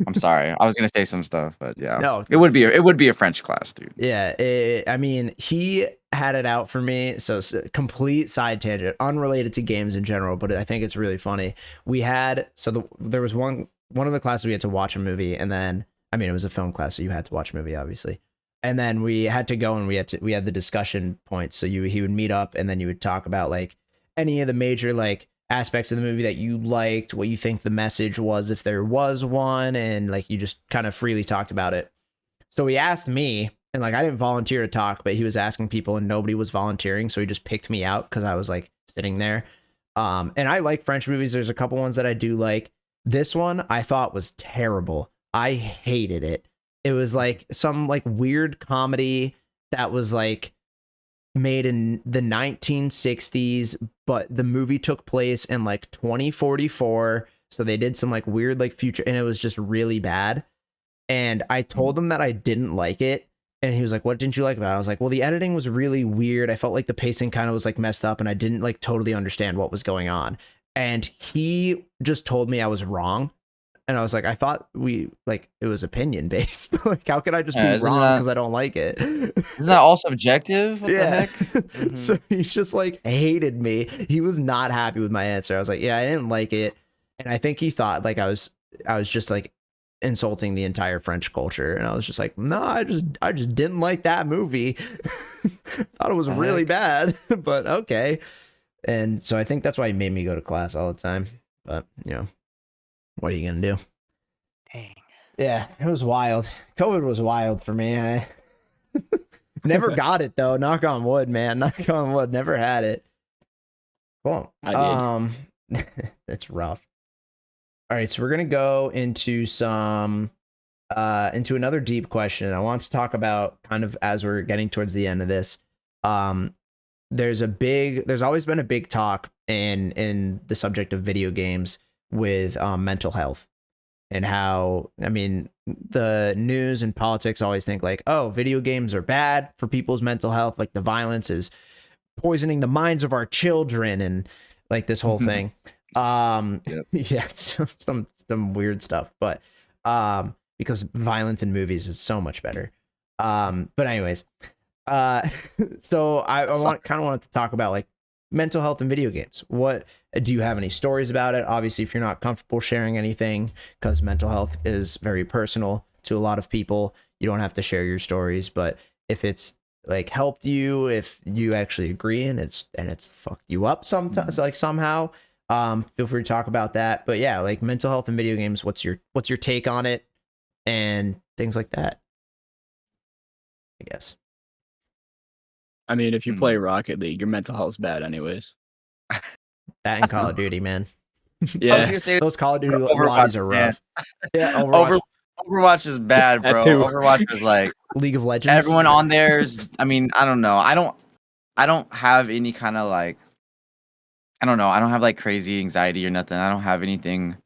I'm sorry. I was gonna say some stuff, but yeah. no, It would be a French class, dude. yeah. I mean, he had it out for me. So complete side tangent, unrelated to games in general, but I think it's really funny. We had there was one of the classes we had to watch a movie, and then I mean it was a film class, so you had to watch a movie, obviously. And then we had to go and we had the discussion points. So he would meet up, and then you would talk about like any of the major like aspects of the movie that you liked, what you think the message was if there was one, and like you just kind of freely talked about it. So he asked me, and like I didn't volunteer to talk, but he was asking people and nobody was volunteering, so he just picked me out because I was like sitting there. And I like French movies. There's a couple ones that I do like. This one I thought was terrible. I hated it. It was like some like weird comedy that was like made in the 1960s, but the movie took place in like 2044. So they did some like weird like future, and it was just really bad. And I told him that I didn't like it. And he was like, what didn't you like about it? I was like, well, the editing was really weird. I felt like the pacing kind of was like messed up and I didn't like totally understand what was going on. And he just told me I was wrong. And I was like, I thought it was opinion based. Like, how could I just be wrong because I don't like it? Isn't that all subjective? What the heck? Mhm. So he just like hated me. He was not happy with my answer. I was like, yeah, I didn't like it. And I think he thought like I was just like insulting the entire French culture. And I was just like, no, I just didn't like that movie. Thought it was really bad, but okay. And so I think that's why he made me go to class all the time. But what are you gonna do? Dang. Yeah, it was wild. COVID was wild for me. I never got it though. Knock on wood, man. Knock on wood. Never had it. Cool. I did. That's rough. All right, so we're gonna go into into another deep question. I want to talk about kind of as we're getting towards the end of this. There's always been a big talk in the subject of video games with mental health and how, I mean, the news and politics always think like, oh, video games are bad for people's mental health. Like the violence is poisoning the minds of our children and like this whole thing. Yep. Yeah, some weird stuff, but because violence in movies is so much better. But anyways, so I wanted to talk about like mental health in video games. What do you have any stories about it? Obviously, if you're not comfortable sharing anything, because mental health is very personal to a lot of people, you don't have to share your stories. But if it's like helped you, if you actually agree and it's fucked you up sometimes, like somehow, feel free to talk about that. But yeah, like mental health in video games, what's your take on it and things like that, I guess. I mean, if you play Rocket League, your mental health's bad anyways. That and Call of Duty, man. I was Yeah. gonna say Those Call of Duty Overwatch, lobbies are man. rough. Yeah, Overwatch. Overwatch is bad, That bro. too. Overwatch is like League of Legends. everyone on there's. I mean, I don't know. I don't have any kind of like. I don't know. I don't have like crazy anxiety or nothing. I don't have anything.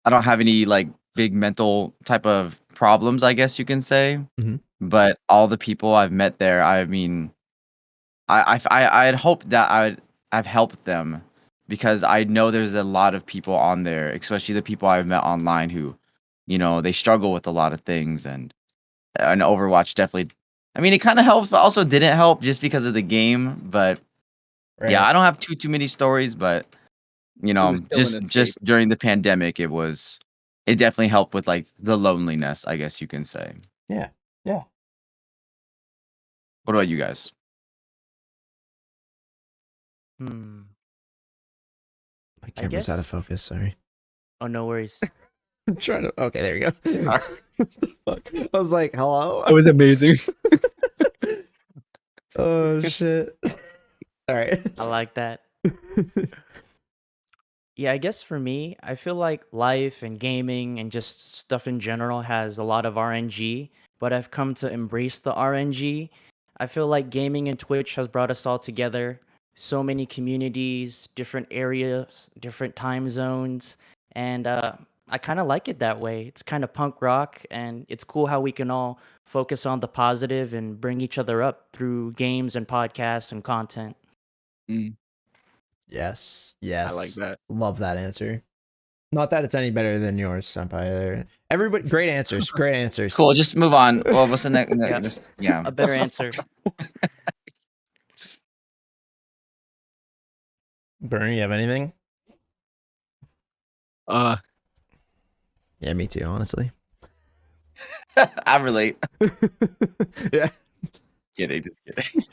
I don't have any like big mental type of problems, I guess you can say. Mhm. But all the people I've met there, I mean, I'd hoped that I've helped them because I know there's a lot of people on there, especially the people I've met online who, they struggle with a lot of things, and Overwatch definitely. I mean, it kind of helps, but also didn't help just because of the game. But yeah, I don't have too many stories, but was still an just during the pandemic, it definitely helped with like the loneliness, I guess you can say. Yeah. What about you guys? Hmm. My camera's out of guess- focus. Sorry. Oh, no worries. I'm trying to. Okay, there you go. What the fuck? I was like, hello. That was amazing. Oh shit. All right. I like that. Yeah, I guess for me, I feel like life and gaming and just stuff in general has a lot of RNG, but I've come to embrace the RNG. I feel like gaming and Twitch has brought us all together. So many communities, different areas, different time zones, and I kind of like it that way. It's kind of punk rock, and it's cool how we can all focus on the positive and bring each other up through games and podcasts and content. Yes. I like that. Love that answer. Not that it's any better than yours, Senpai. Everybody, great answers. Great answers. Cool. Just move on. Well, what's the next? Yeah. Yeah. A better answer. Bernie, you have anything? Yeah, me too. Honestly. I relate. Yeah. Kidding. Just kidding.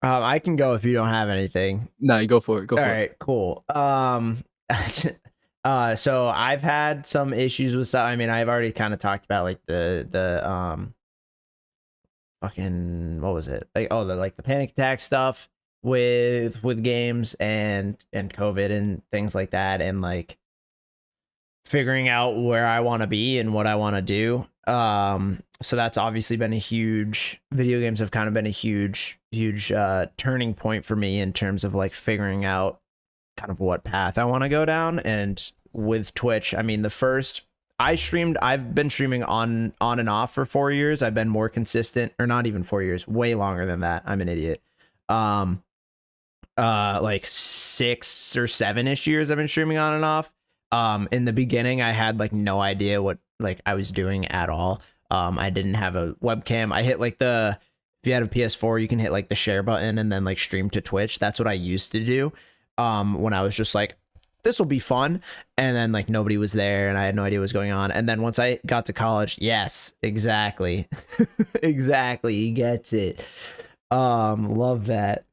I can go if you don't have anything. No, you go for it. Go for All it. right, cool. So I've had some issues with stuff. I mean, I've already kind of talked about like the fucking, what was it? Like, the panic attack stuff with games and COVID and things like that, and like figuring out where I want to be and what I want to do. So that's obviously been video games have kind of been a huge turning point for me in terms of like figuring out kind of what path I want to go down. And with Twitch, I mean, the first I've been streaming on and off for 4 years. I've been more consistent, or not even 4 years, way longer than that. I'm an idiot. Like 6 or 7ish years I've been streaming on and off. In the beginning I had like no idea what like I was doing at all. I didn't have a webcam. I hit like if you had a PS4, you can hit like the share button and then like stream to Twitch. That's what I used to do. When I was just like, this will be fun. And then like nobody was there and I had no idea what was going on. And then once I got to college, yes, exactly. Exactly. He gets it. Love that.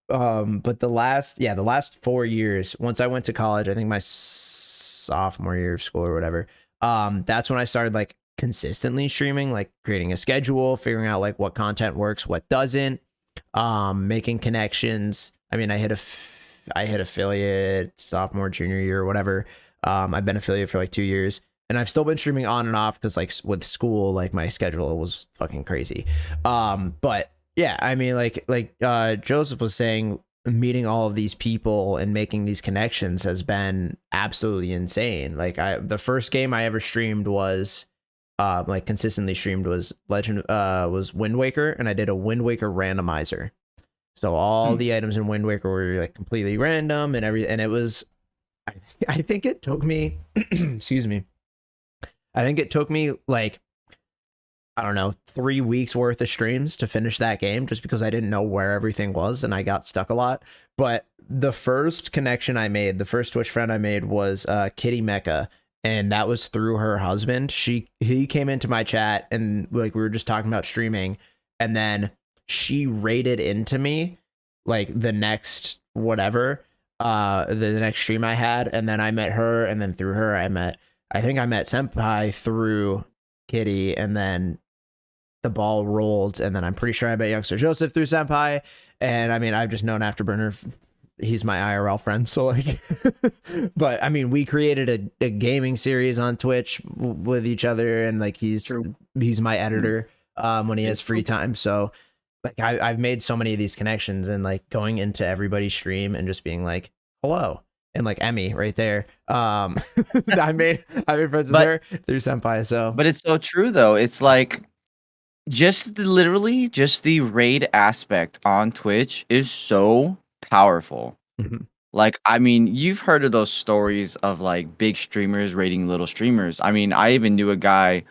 But the last 4 years, once I went to college, I think my sophomore year of school or whatever, that's when I started like consistently streaming, like creating a schedule, figuring out like what content works, what doesn't, making connections. I mean, I hit affiliate sophomore, junior year or whatever. I've been affiliate for like 2 years and I've still been streaming on and off because like with school, like my schedule was fucking crazy. But yeah, I mean, like Joseph was saying, meeting all of these people and making these connections has been absolutely insane. Like the first game I ever streamed was like consistently streamed was Wind Waker, and I did a Wind Waker randomizer. So all the items in Wind Waker were like completely random and everything, and it was I think it took me excuse me. I think it took me like, I don't know, 3 weeks worth of streams to finish that game just because I didn't know where everything was and I got stuck a lot. But the first connection I made, the first Twitch friend I made was Kitty Mecha, and that was through her husband. He came into my chat and like we were just talking about streaming, and then she raided into me like the next whatever, the next stream I had, and then I met her, and then through her I met Senpai through Kitty, and then the ball rolled, and then I'm pretty sure I met Youngster Joseph through Senpai, and I mean I've just known Afterburner. He's my IRL friend, so like but I mean we created a gaming series on Twitch with each other, and like he's my editor when he has free time. So like I've made so many of these connections, and like going into everybody's stream and just being like hello, and like Emmy right there. I made friends with her through Senpai. So but it's so true though. It's like literally the raid aspect on Twitch is so powerful. Like, I mean, you've heard of those stories of like big streamers raiding little streamers. I mean, I even knew a guy,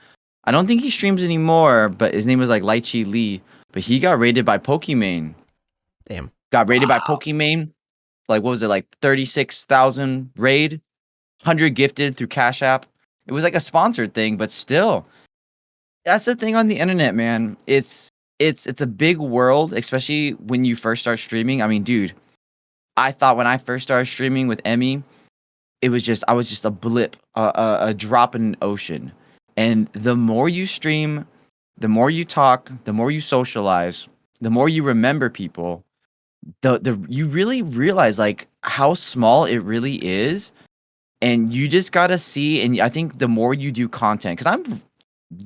I don't think he streams anymore, but his name was like Lychee Lee, but he got raided by Pokimane. Damn. Got raided by Pokimane. Like, what was it, like 36,000 raid, 100 gifted through Cash App. It was like a sponsored thing, but still. That's the thing on the internet, man. It's a big world, especially when you first start streaming. I mean, dude, I thought when I first started streaming with Emmy, I was just a blip, a drop in an ocean. And the more you stream, the more you talk, the more you socialize, the more you remember people, you really realize like how small it really is. And you just gotta see, and I think the more you do content, because I'm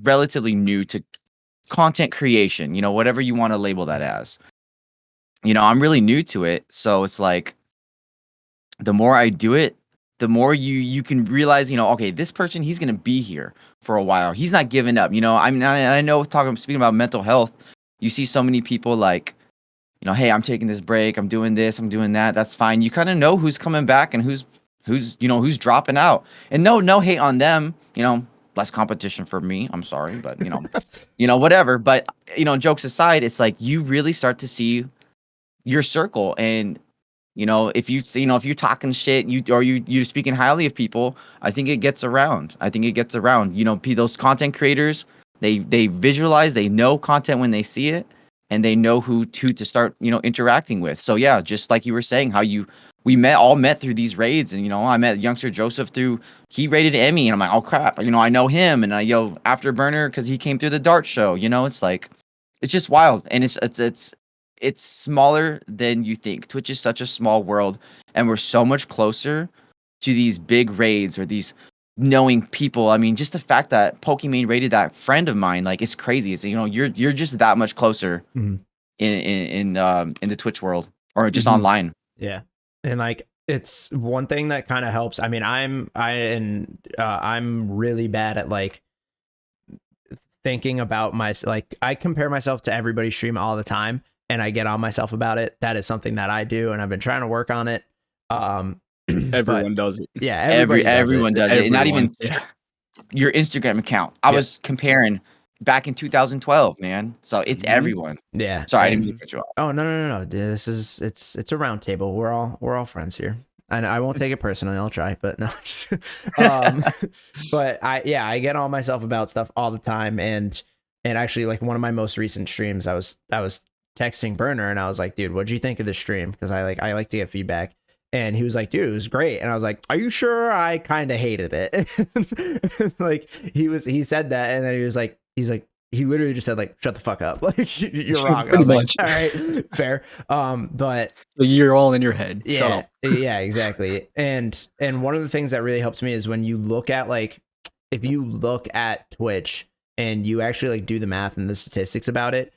relatively new to content creation, whatever you want to label that as. I'm really new to it, so it's like the more I do it, the more you can realize, okay, this person, he's gonna be here for a while. He's not giving up. I know speaking about mental health, you see so many people like, hey, I'm taking this break, I'm doing this, I'm doing that. That's fine. You kind of know who's coming back and who's dropping out. And no hate on them. Less competition for me. I'm sorry, but whatever. But jokes aside, it's like you really start to see your circle, and if you're talking shit, you're speaking highly of people, I think it gets around. Those content creators, they visualize, they know content when they see it, and they know who to start interacting with. So yeah, just like you were saying, how we all met through these raids, and I met Youngster Joseph through, he raided Emmy, and I'm like, oh crap, I know him, and Afterburner because he came through the Dart show. It's like, it's just wild, and it's smaller than you think. Twitch is such a small world, and we're so much closer to these big raids or these knowing people. I mean, just the fact that Pokimane raided that friend of mine, like, it's crazy. It's you're just that much closer in the Twitch world, or just online. Yeah. And like it's one thing that kind of helps. I mean, I'm really bad at like thinking about I compare myself to everybody's stream all the time, and I get on myself about it. That is something that I do, and I've been trying to work on it. Everyone does it. Yeah, everyone does it. Not even Yeah. your Instagram account. I was comparing back in 2012, man. So it's everyone. Yeah. Sorry, I didn't mean to cut you off. Oh no. Dude, this is it's a round table. We're all friends here. And I won't take it personally. I'll try, but no. But I get on myself about stuff all the time, and actually, like, one of my most recent streams, I was texting Burner, and I was like, dude, what'd you think of the stream? Because I like to get feedback. And he was like, dude, it was great. And I was like, are you sure? I kind of hated it. Like, he said that, and then he literally just said, like, shut the fuck up. Like, you're wrong. I was like, all right, fair. But you're all in your head. Yeah, Shut up. yeah, exactly. And one of the things that really helps me is when you look at, like, if you look at Twitch and you actually like do the math and the statistics about it,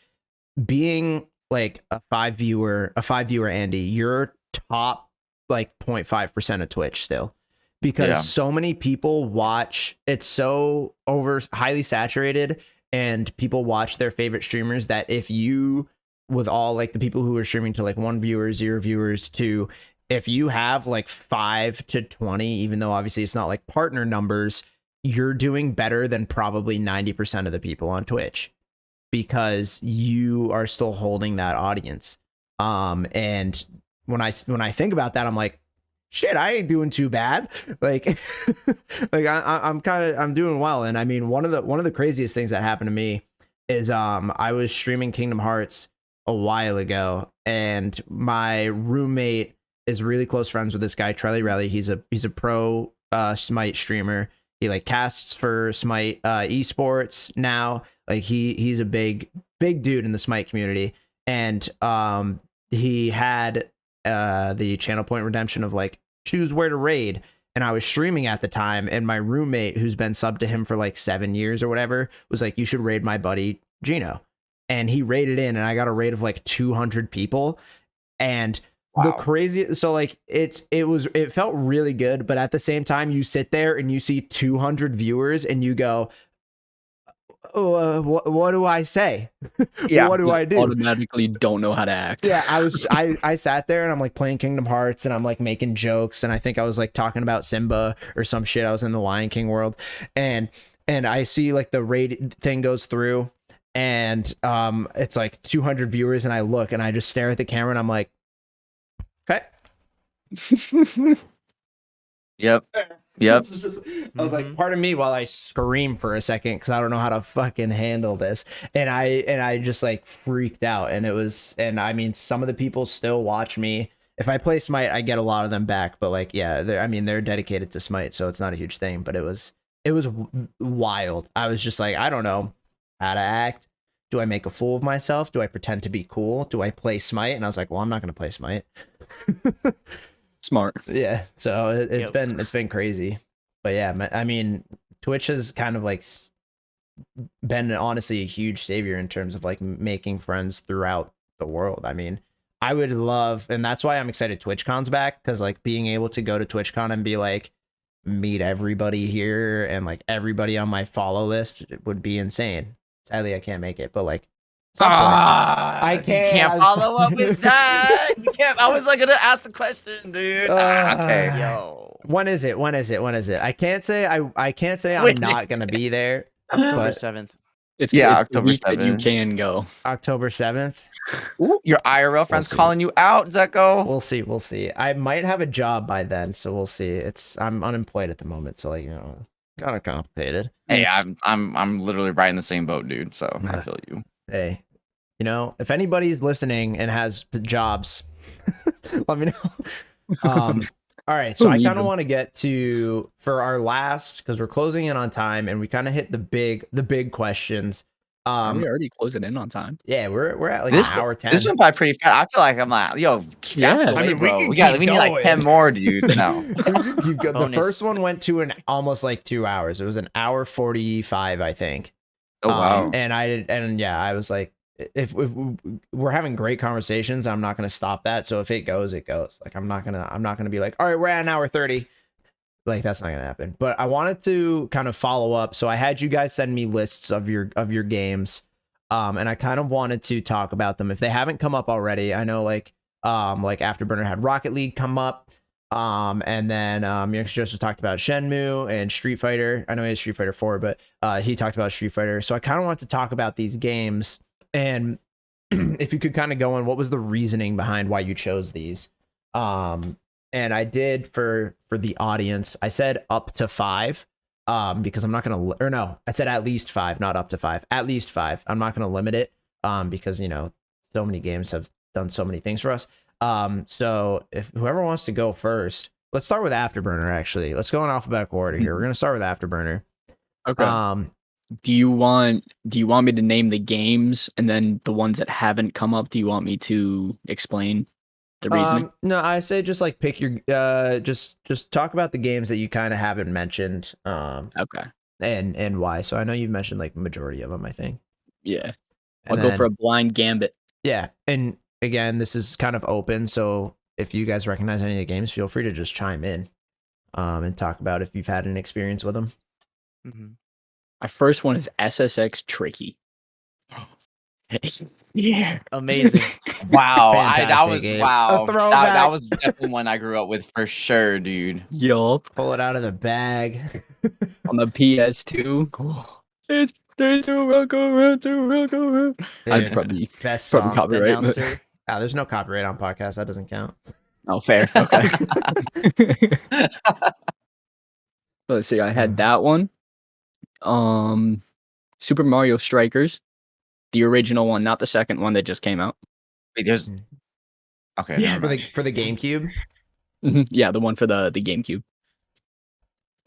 being like a five viewer Andy, you're top like 0.5% of Twitch still, because so many people watch. It's so highly saturated, and people watch their favorite streamers, that if you, with all like the people who are streaming to like 1 viewer, 0 viewers, to, if you have like 5 to 20, even though obviously it's not like partner numbers, you're doing better than probably 90% of the people on Twitch, because you are still holding that audience. And when I think about that, I'm like, shit, I ain't doing too bad. Like, like I'm doing well. And I mean, one of the craziest things that happened to me is I was streaming Kingdom Hearts a while ago, and my roommate is really close friends with this guy, Trelly Relly. He's a pro Smite streamer. He like casts for Smite esports now. Like he's a big dude in the Smite community. And he had the channel point redemption of like, choose where to raid. And I was streaming at the time, and my roommate, who's been subbed to him for like 7 years or whatever, was like, you should raid my buddy Gino. And he raided in, and I got a raid of like 200 people. And the crazy, so like it felt really good, but at the same time, you sit there and you see 200 viewers and you go, oh, what do I say? Yeah, what do I do? Automatically don't know how to act. Yeah, I sat there and I'm like playing Kingdom Hearts, and I'm like making jokes, and I think I was like talking about Simba or some shit. I was in the Lion King world, and I see like the raid thing goes through, and it's like 200 viewers, and I look and I just stare at the camera and I'm like, okay. Yep. I was like, pardon me while I scream for a second, because I don't know how to fucking handle this. And I just like freaked out. And I mean, some of the people still watch me. If I play Smite, I get a lot of them back. But like, yeah, they're dedicated to Smite, so it's not a huge thing. But it was wild. I was just like, I don't know how to act. Do I make a fool of myself? Do I pretend to be cool? Do I play Smite? And I was like, well, I'm not going to play Smite. Smart. Yeah, so it's been crazy. But yeah, I mean, Twitch has kind of like been honestly a huge savior in terms of like making friends throughout the world. I mean, I would love, and that's why I'm excited TwitchCon's back, because like being able to go to TwitchCon and be like, meet everybody here and like everybody on my follow list would be insane. Sadly, I can't make it, but like, I can't follow up with that. You can't. I was like gonna ask the question, dude. Okay, Yo. When is it? I can't say I'm Wait. not gonna be there. October But 7th. It's October the week that you 7th. can go. October 7th. Ooh, your IRL friend's see. calling you out, Zecho. We'll see. I might have a job by then, so we'll see. I'm unemployed at the moment, so like, you know, kind of complicated. Hey, I'm literally right in the same boat, dude. So I feel you. Hey, you know, if anybody's listening and has jobs, let me know. All right, so Who I needs kind of them? want to get to, for our last, because we're closing in on time, and we kind of hit the big questions. Are we already closing in on time? Yeah, we're at like This an hour 10. This went by pretty fast. I feel like I'm like, yo, Yeah. that's the I way, mean, we bro. can We keep need like going. 10 more, dude. No. The Bonus. first one went to almost like 2 hours. It was an hour 45, I think. Oh wow. And I was like, if we're having great conversations, I'm not gonna stop that. So if it goes, it goes. Like I'm not gonna be like, all right, we're at an hour 30. Like that's not gonna happen. But I wanted to kind of follow up. So I had you guys send me lists of your games, and I kind of wanted to talk about them if they haven't come up already. I know like Afterburner had Rocket League come up, and then YoungsterJoseph talked about Shenmue and Street Fighter. I know he has Street Fighter 4, but he talked about Street Fighter. So I kind of want to talk about these games, and if you could kind of go on what was the reasoning behind why you chose these. And I did for the audience, I said up to 5, because I'm not gonna, or no, I said at least 5, not up to 5, at least 5. I'm not gonna limit it, because so many games have done so many things for us. So if whoever wants to go first, let's start with Afterburner. Actually, let's go in alphabetical order here. We're gonna start with Afterburner. Okay. Do you want me to name the games and then the ones that haven't come up? Do you want me to explain the reasoning? No, I say just like pick your just talk about the games that you kind of haven't mentioned. Okay. And why. So I know you've mentioned like majority of them, I think. Yeah. And I'll go for a blind gambit. Yeah. And again, this is kind of open, so if you guys recognize any of the games, feel free to just chime in and talk about if you've had an experience with them. Mm-hmm. My first one is SSX Tricky. Yeah. Amazing. Wow, Fantastic that was game. wow. A throwback. That was definitely one I grew up with for sure, dude. Yup. Pull it out of the bag. On the PS2. It's go. I'd probably Best song. copyright. But... Announcer. There's no copyright on podcasts. That doesn't count. Oh, fair. Okay. Let's see. I had that one. Super Mario Strikers, the original one, not the second one that just came out. Wait, there's okay. Yeah, never For the mind. GameCube. Yeah, the one for the GameCube.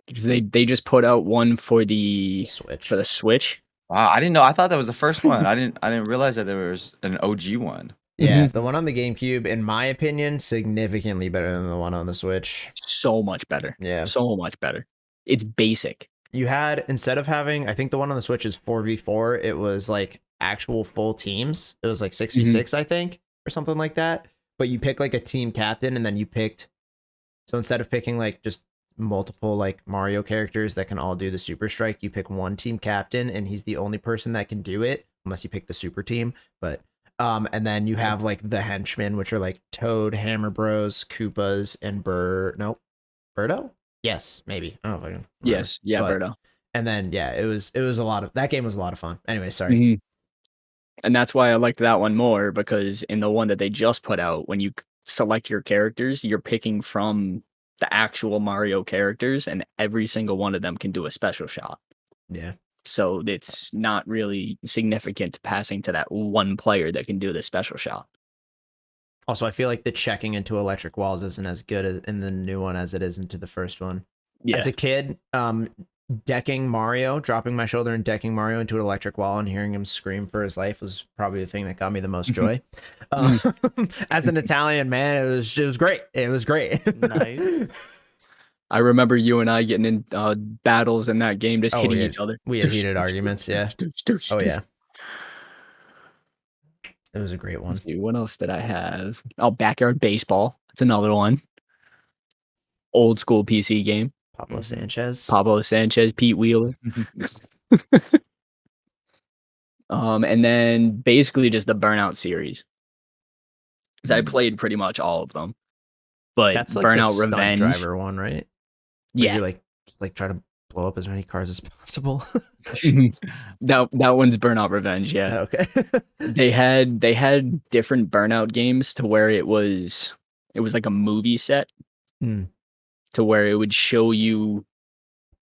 Because they just put out one for the Switch. Switch. Wow, I didn't know. I thought that was the first one. I didn't realize that there was an OG one. Yeah, the one on the GameCube, in my opinion, significantly better than the one on the Switch. So much better. Yeah. So much better. It's basic. You had, instead of having, I think the one on the Switch is 4v4, it was like actual full teams. It was like 6v6, I think, or something like that. But you pick like a team captain, and then you picked, so instead of picking like just multiple like Mario characters that can all do the super strike, you pick one team captain, and he's the only person that can do it, unless you pick the super team. But and then you have like the henchmen, which are like Toad, Hammer Bros, Koopas, and Birdo? Yes, maybe. I don't know if I can remember. Yes. Yeah, But- Birdo. And then yeah, it was a lot of, that game was a lot of fun. Anyway, sorry. Mhm. And that's why I liked that one more, because in the one that they just put out, when you select your characters, you're picking from the actual Mario characters, and every single one of them can do a special shot. Yeah. So it's not really significant passing to that one player that can do the special shot. Also, I feel like the checking into electric walls isn't as good as in the new one as it is into the first one. Yeah. As a kid, decking Mario, dropping my shoulder and decking Mario into an electric wall and hearing him scream for his life was probably the thing that got me the most joy. As an Italian man, it was great. It was great. Nice. I remember you and I getting in battles in that game, just hitting yeah. each other. We had heated arguments, yeah. Oh yeah. It was a great one. Let's see, what else did I have? Oh, Backyard Baseball. That's another one. Old school PC game. Pablo Sanchez. Pablo Sanchez, Pete Wheeler. And then basically just the Burnout series. Because I played pretty much all of them. But That's like Burnout the stunt Revenge. driver one, right? Where Yeah. you like try to blow up as many cars as possible. that one's Burnout Revenge, yeah. Okay. They had different Burnout games to where it was like a movie set. Hmm. To where it would show you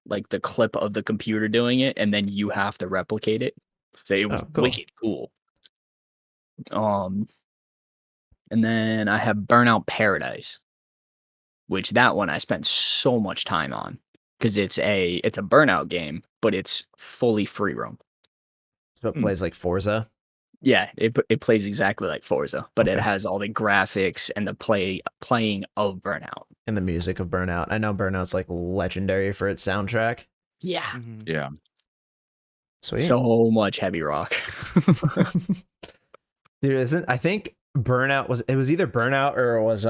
like the clip of the computer doing it, and then you have to replicate it. So it was cool. wicked cool. And then I have Burnout Paradise, which that one I spent so much time on because it's a Burnout game, but it's fully free roam. So it plays like Forza. Yeah, it plays exactly like Forza, but it Okay. has all the graphics and the playing of Burnout. And the music of Burnout. I know Burnout's like legendary for its soundtrack. Yeah. Mhm. Yeah. Sweet. So much heavy rock. Dude, I think Burnout was either Burnout or it was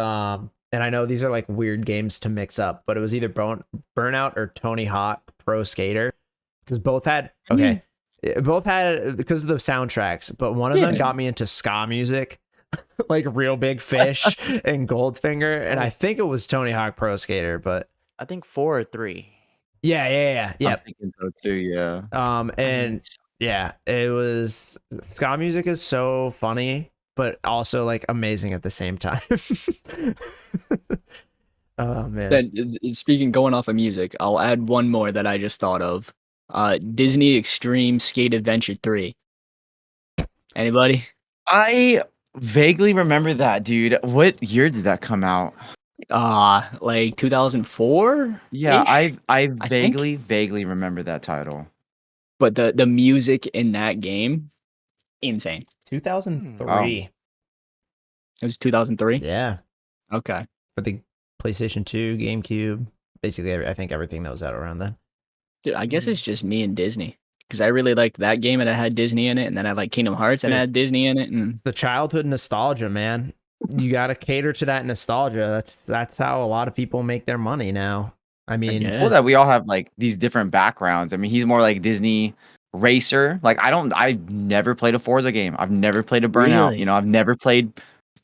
and I know these are like weird games to mix up, but it was either Burnout or Tony Hawk Pro Skater because both had both had because of the soundtracks, but one of them got me into ska music, like Real Big Fish and Goldfinger, and I think it was Tony Hawk Pro Skater, but I think 4 or 3. yeah. I'm thinking so too. Yeah. And yeah, it was ska music is so funny, but also like amazing at the same time. Oh man. Then speaking going off of music, I'll add one more that I just thought of. Disney Extreme Skate Adventure 3. Anybody? I vaguely remember that, dude. What year did that come out? Like 2004? Yeah, I think. vaguely remember that title. But the music in that game, insane. 2003. It was 2003? Yeah. Okay. For the PlayStation 2, GameCube, basically I think everything that was out around then. Dude, I guess it's just me and Disney. Because I really liked that game and it had Disney in it, and then I like Kingdom Hearts and it had Disney in it. And It's the childhood nostalgia, man. You got to cater to that nostalgia. That's how a lot of people make their money now. I mean, guess. Well, that we all have like these different backgrounds. I mean, he's more like Disney racer. Like I've never played a Forza game. I've never played a Burnout. Really? You know, I've never played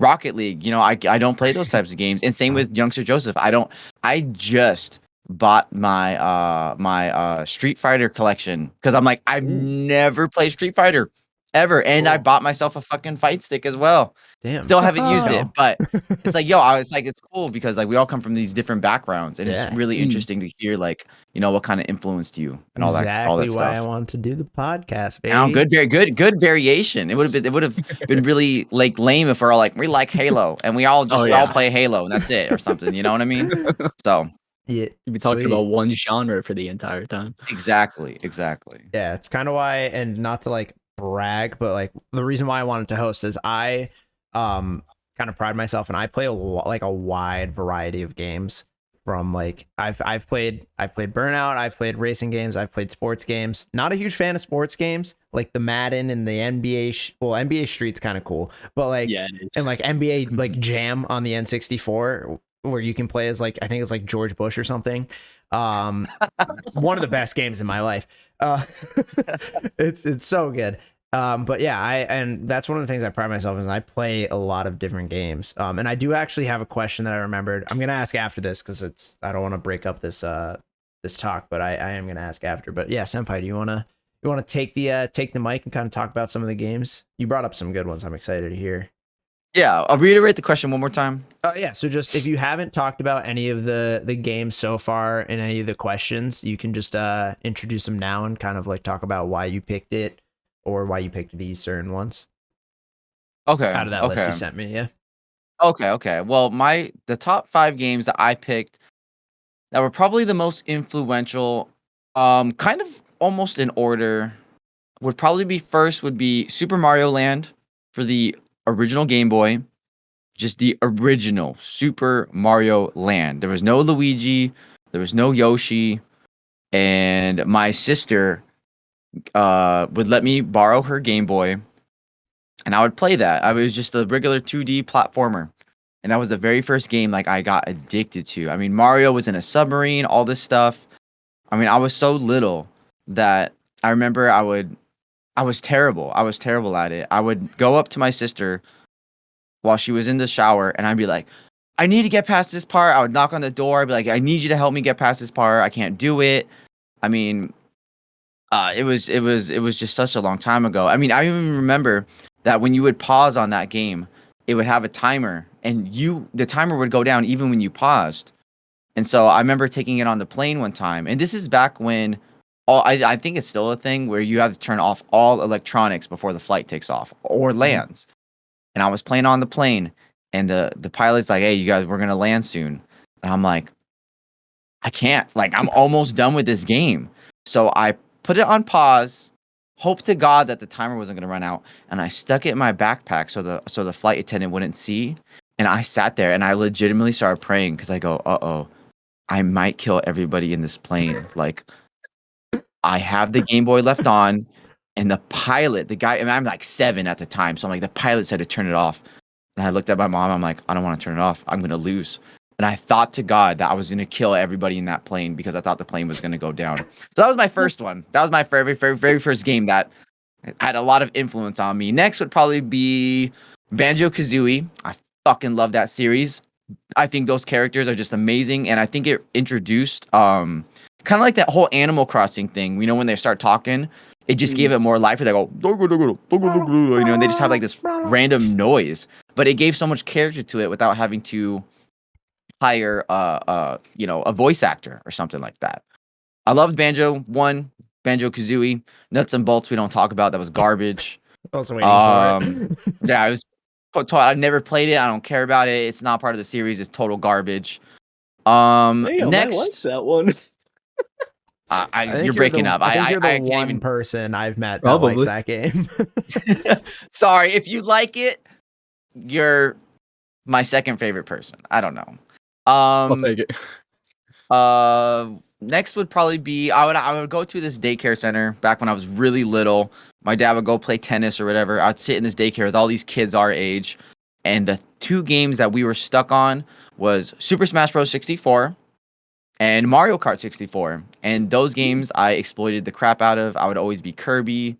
Rocket League. You know, I don't play those types of games. And same with Youngster Joseph. I just bought my Street Fighter collection because I'm like, I've never played Street Fighter ever. And I bought myself a fucking fight stick as well. damn. Still haven't used Oh. it, but it's like, it's cool because like we all come from these different backgrounds, and Yeah. it's really interesting to hear like, you know, what kind of influenced you and all that Exactly why I stuff. wanted to do the podcast, baby. Now, very good variation. It would have been really like lame if we're all like, we like Halo and we all play Halo and that's it or something. You know what I mean? So Yeah, You'd be talking sweet. about one genre for the entire time. exactly. Yeah, it's kind of why, and not to like brag, but like the reason why I wanted to host is I kind of pride myself and I play a wide variety of games. From like I've played Burnout, I've played racing games, I've played sports games. Not a huge fan of sports games like the Madden and the NBA. NBA Street's kind of cool, but like Yeah, it is. and like NBA like Jam on the N64 where you can play as like I think it's like George Bush or something. One of the best games in my life. It's so good. But yeah, and that's one of the things I pride myself in is I play a lot of different games. And I do actually have a question that I remembered. I'm gonna ask after this because I don't want to break up this this talk, but I am gonna ask after. But yeah, Senpai, do you wanna take the mic and kind of talk about some of the games? You brought up some good ones. I'm excited to hear. Yeah, I'll reiterate the question one more time. Yeah, so just if you haven't talked about any of the games so far and any of the questions, you can just introduce them now and kind of like talk about why you picked it or why you picked these certain ones Okay. out of that list you sent me. Yeah. Okay. Well, the top 5 games that I picked that were probably the most influential, kind of almost in order, would probably be first would be Super Mario Land for the original Game Boy, just the original Super Mario Land. There was no Luigi, there was no Yoshi, and my sister would let me borrow her Game Boy, and I would play that. I was just a regular 2D platformer, and that was the very first game like I got addicted to. I mean, Mario was in a submarine, all this stuff. I mean, I was so little that I remember I was terrible. I was terrible at it. I would go up to my sister while she was in the shower, and I'd be like, I need to get past this part. I would knock on the door. I'd be like, I need you to help me get past this part. I can't do it. I mean, it was just such a long time ago. I mean, I even remember that when you would pause on that game, it would have a timer, and the timer would go down even when you paused. And so I remember taking it on the plane one time, and this is back when I think it's still a thing where you have to turn off all electronics before the flight takes off or lands. And I was playing on the plane, and the pilot's like, "Hey, you guys, we're gonna land soon." And I'm like, I can't. Like, I'm almost done with this game. So I put it on pause, hope to God that the timer wasn't gonna run out, and I stuck it in my backpack so the flight attendant wouldn't see. And I sat there and I legitimately started praying because I go, "Uh-oh, I might kill everybody in this plane." Like, I have the Game Boy left on. And the pilot, the guy, and I'm like 7 at the time, so I'm like, the pilot said to turn it off. And I looked at my mom. I'm like, I don't want to turn it off. I'm gonna lose. And I thought to God that I was gonna kill everybody in that plane because I thought the plane was gonna go down. So that was my first one. That was my very, very, very first game that had a lot of influence on me. Next would probably be Banjo-Kazooie. I fucking love that series. I think those characters are just amazing, and I think it introduced kind of like that whole Animal Crossing thing. You know, when they start talking, it just gave it more life. They go, you know, and they just have like this random noise, but it gave so much character to it without having to hire you know, a voice actor or something like that. I loved Banjo-Kazooie. Nuts and Bolts we don't talk about. That was garbage. I was waiting for it. Yeah, I was. I never played it. I don't care about it. It's not part of the series. It's total garbage. Damn, I like Next, that one. I think you're breaking up. I think you're the can't one even. person I've met that likes Probably. that game. Sorry, if you like it, you're my second favorite person. I don't know. I'll take it. Next would probably be I would go to this daycare center back when I was really little. My dad would go play tennis or whatever. I'd sit in this daycare with all these kids our age, and the 2 games that we were stuck on was Super Smash Bros. 64 and Mario Kart 64. And those games I exploited the crap out of. I would always be Kirby.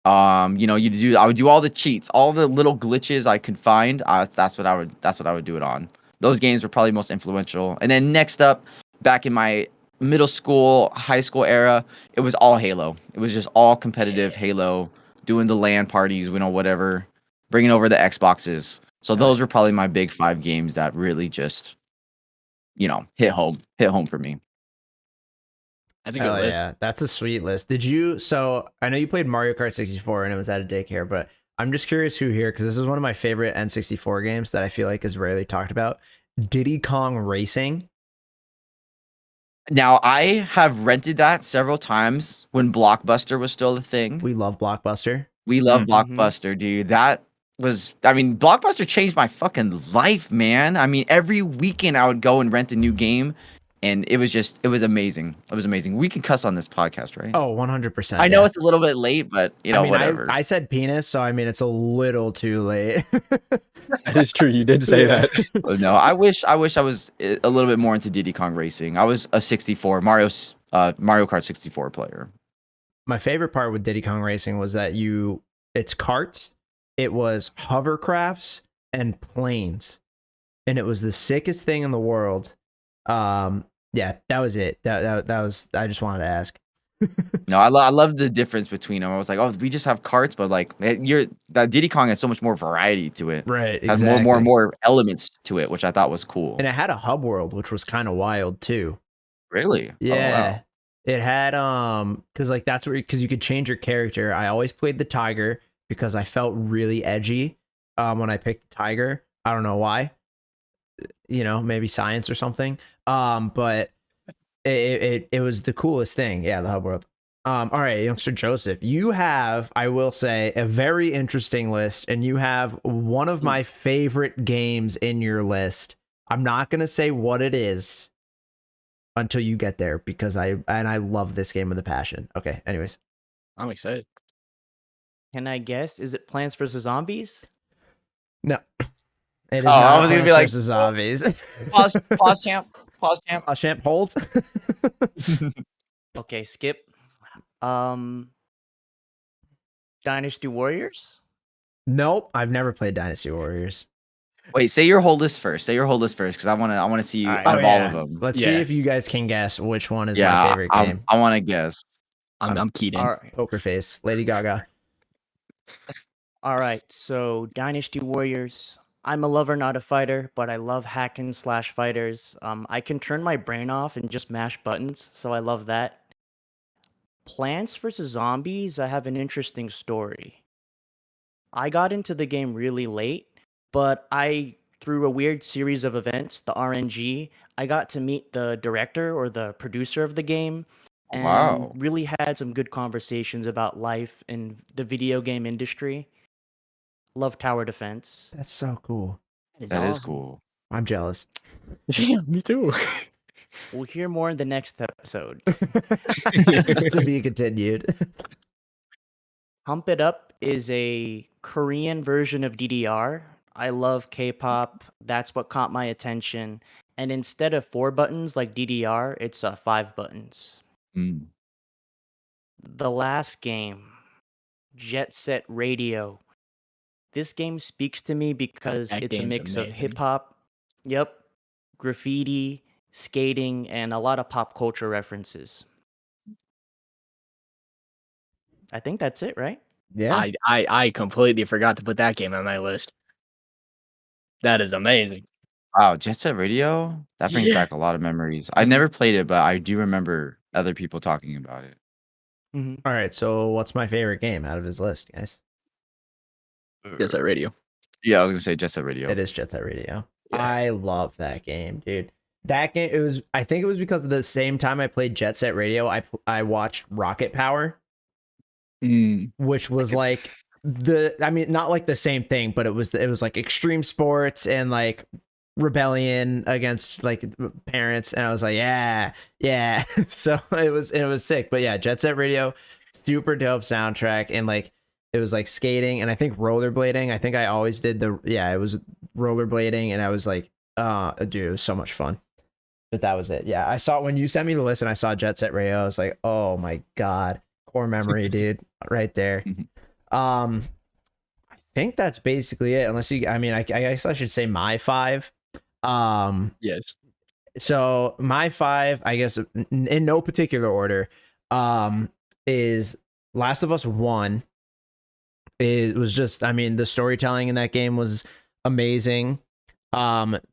You know, I would do all the cheats, all the little glitches I could find. That's what I would do it on. Those games were probably most influential. And then next up, back in my middle school, high school era, it was all Halo. It was just all competitive Halo, doing the LAN parties, you know, whatever, bringing over the Xboxes. So those were probably my big 5 games that really just, you know, hit home for me. That's a good list. Yeah, that's a sweet list. So I know you played Mario Kart 64 and it was at a daycare, but I'm just curious who here, because this is one of my favorite N64 games that I feel like is rarely talked about. Diddy Kong Racing. Now, I have rented that several times when Blockbuster was still a thing. We love Blockbuster. We love Blockbuster, dude. That was, I mean, Blockbuster changed my fucking life, man. I mean, every weekend I would go and rent a new game, and it was amazing. It was amazing. We can cuss on this podcast, right? Oh, 100%. I know it's a little bit late, but, you know, I mean, whatever. I said penis, so I mean, it's a little too late. That is true. You did say that. No, I wish I was a little bit more into Diddy Kong Racing. I was a 64 Mario Kart 64 player. My favorite part with Diddy Kong Racing was that it's karts, it was hovercrafts and planes, and it was the sickest thing in the world. Yeah, that was it. That was. I just wanted to ask. No, I love the difference between them. I was like, oh, we just have carts, but like that Diddy Kong has so much more variety to it. Right, Has exactly. more elements to it, which I thought was cool. And it had a hub world, which was kind of wild too. Really? Yeah. Oh, wow. It had because like that's where, because you could change your character. I always played the tiger because I felt really edgy when I picked the tiger. I don't know why. You know, maybe science or something. But it was the coolest thing. Yeah, the hub world. All right, youngster Joseph, you have, I will say, a very interesting list, and you have one of my favorite games in your list. I'm not gonna say what it is until you get there, because I love this game with a passion. Okay, anyways. I'm excited. Can I guess? Is it Plants vs. Zombies? No. It is I not was gonna be Plants like, vs. Zombies. Pause champ. Champ, hold. Okay, skip. Dynasty Warriors? Nope, I've never played Dynasty Warriors. Wait, say your whole list first. Say your whole list first, because I wanna see All right. out of all of them. Let's see if you guys can guess which one is my Yeah, favorite game. I want to guess. I'm keyed in. All right. Poker Face, Lady Gaga. All right. So, Dynasty Warriors. I'm a lover, not a fighter, but I love hack and slash fighters. I can turn my brain off and just mash buttons, so I love that. Plants vs. Zombies, I have an interesting story. I got into the game really late, but through a weird series of events, the RNG, I got to meet the director or the producer of the game, and Wow. really had some good conversations about life in the video game industry. Love tower defense. That's so cool. That is cool. I'm jealous. Yeah, me too. We'll hear more in the next episode. To be continued. Hump It Up is a Korean version of DDR. I love K-pop. That's what caught my attention. And instead of 4 buttons like DDR, it's 5 buttons. Mm. The last game, Jet Set Radio. This game speaks to me because That it's a game's mix of amazing. hip hop, yep, graffiti, skating, and a lot of pop culture references. I think that's it, right? Yeah. I completely forgot to put that game on my list. That is amazing. Wow, Jet Set Radio? That brings Yeah. back a lot of memories. I never played it, but I do remember other people talking about it. Mm-hmm. All right. So what's my favorite game out of his list, guys? Yes, that radio. Yeah, I was gonna say Jet Set Radio. It is Jet Set Radio. Yeah. I love that game, dude. That game, I think it was because of the same time I played Jet Set Radio, I watched Rocket Power, which was like not like the same thing, but it was like extreme sports and like rebellion against like parents, and I was like, yeah. So it was sick. But yeah, Jet Set Radio, super dope soundtrack, and like it was like skating and I think rollerblading. I think I always did it was rollerblading, and I was like, dude, it was so much fun. But that was it. Yeah, I saw when you sent me the list and I saw Jet Set Radio, I was like, oh my god, core memory, dude, right there. I think that's basically it. Unless you, I mean, I guess I should say my 5. Yes. So my 5, I guess, in no particular order, is Last of Us 1. It was just, I mean, the storytelling in that game was amazing.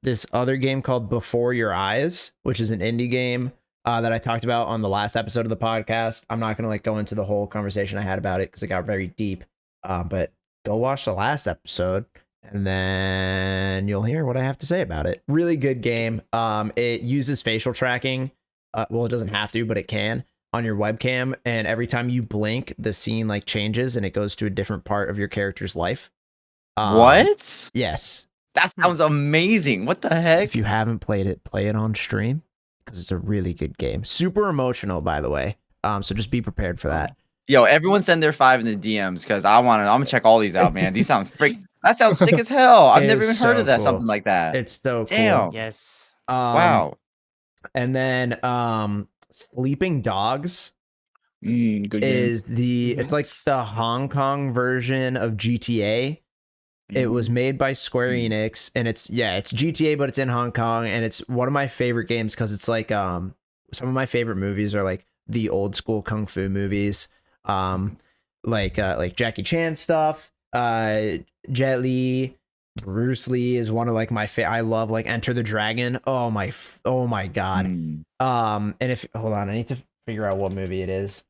This other game called Before Your Eyes, which is an indie game that I talked about on the last episode of the podcast. I'm not gonna like go into the whole conversation I had about it because it got very deep. But go watch the last episode and then you'll hear what I have to say about it. Really good game. It uses facial tracking. Well, it doesn't have to, but it can on your webcam. And every time you blink, the scene like changes and it goes to a different part of your character's life. What? Yes. That sounds amazing. What the heck? If you haven't played it, play it on stream because it's a really good game. Super emotional, by the way. So just be prepared for that. Yo, everyone send their 5 in the DMs because I'm gonna check all these out, man. These sound that sounds sick as hell. I've never even heard of that, something like that. It's so Damn. cool. Yes. Wow. And then Sleeping Dogs Good game. is it's like the Hong Kong version of GTA. It was made by Square Enix, and it's GTA, but it's in Hong Kong, and it's one of my favorite games because it's like some of my favorite movies are like the old school kung fu movies, like Jackie Chan stuff, Jet Li, Bruce Lee is one of like my I love like Enter the Dragon. Oh my god. And if hold on, I need to figure out what movie it is.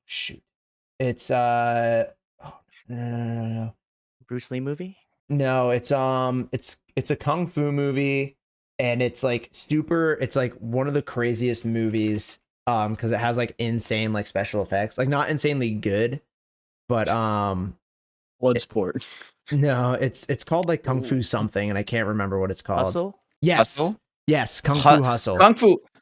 Shoot, it's no. Bruce Lee movie? No, it's a kung fu movie, and it's like it's like one of the craziest movies because it has like insane like special effects, like not insanely good, but Bloodsport. no, it's called like Kung Fu something, and I can't remember what it's called. Hustle? Yes. Hustle? Yes, Kung Fu Hustle.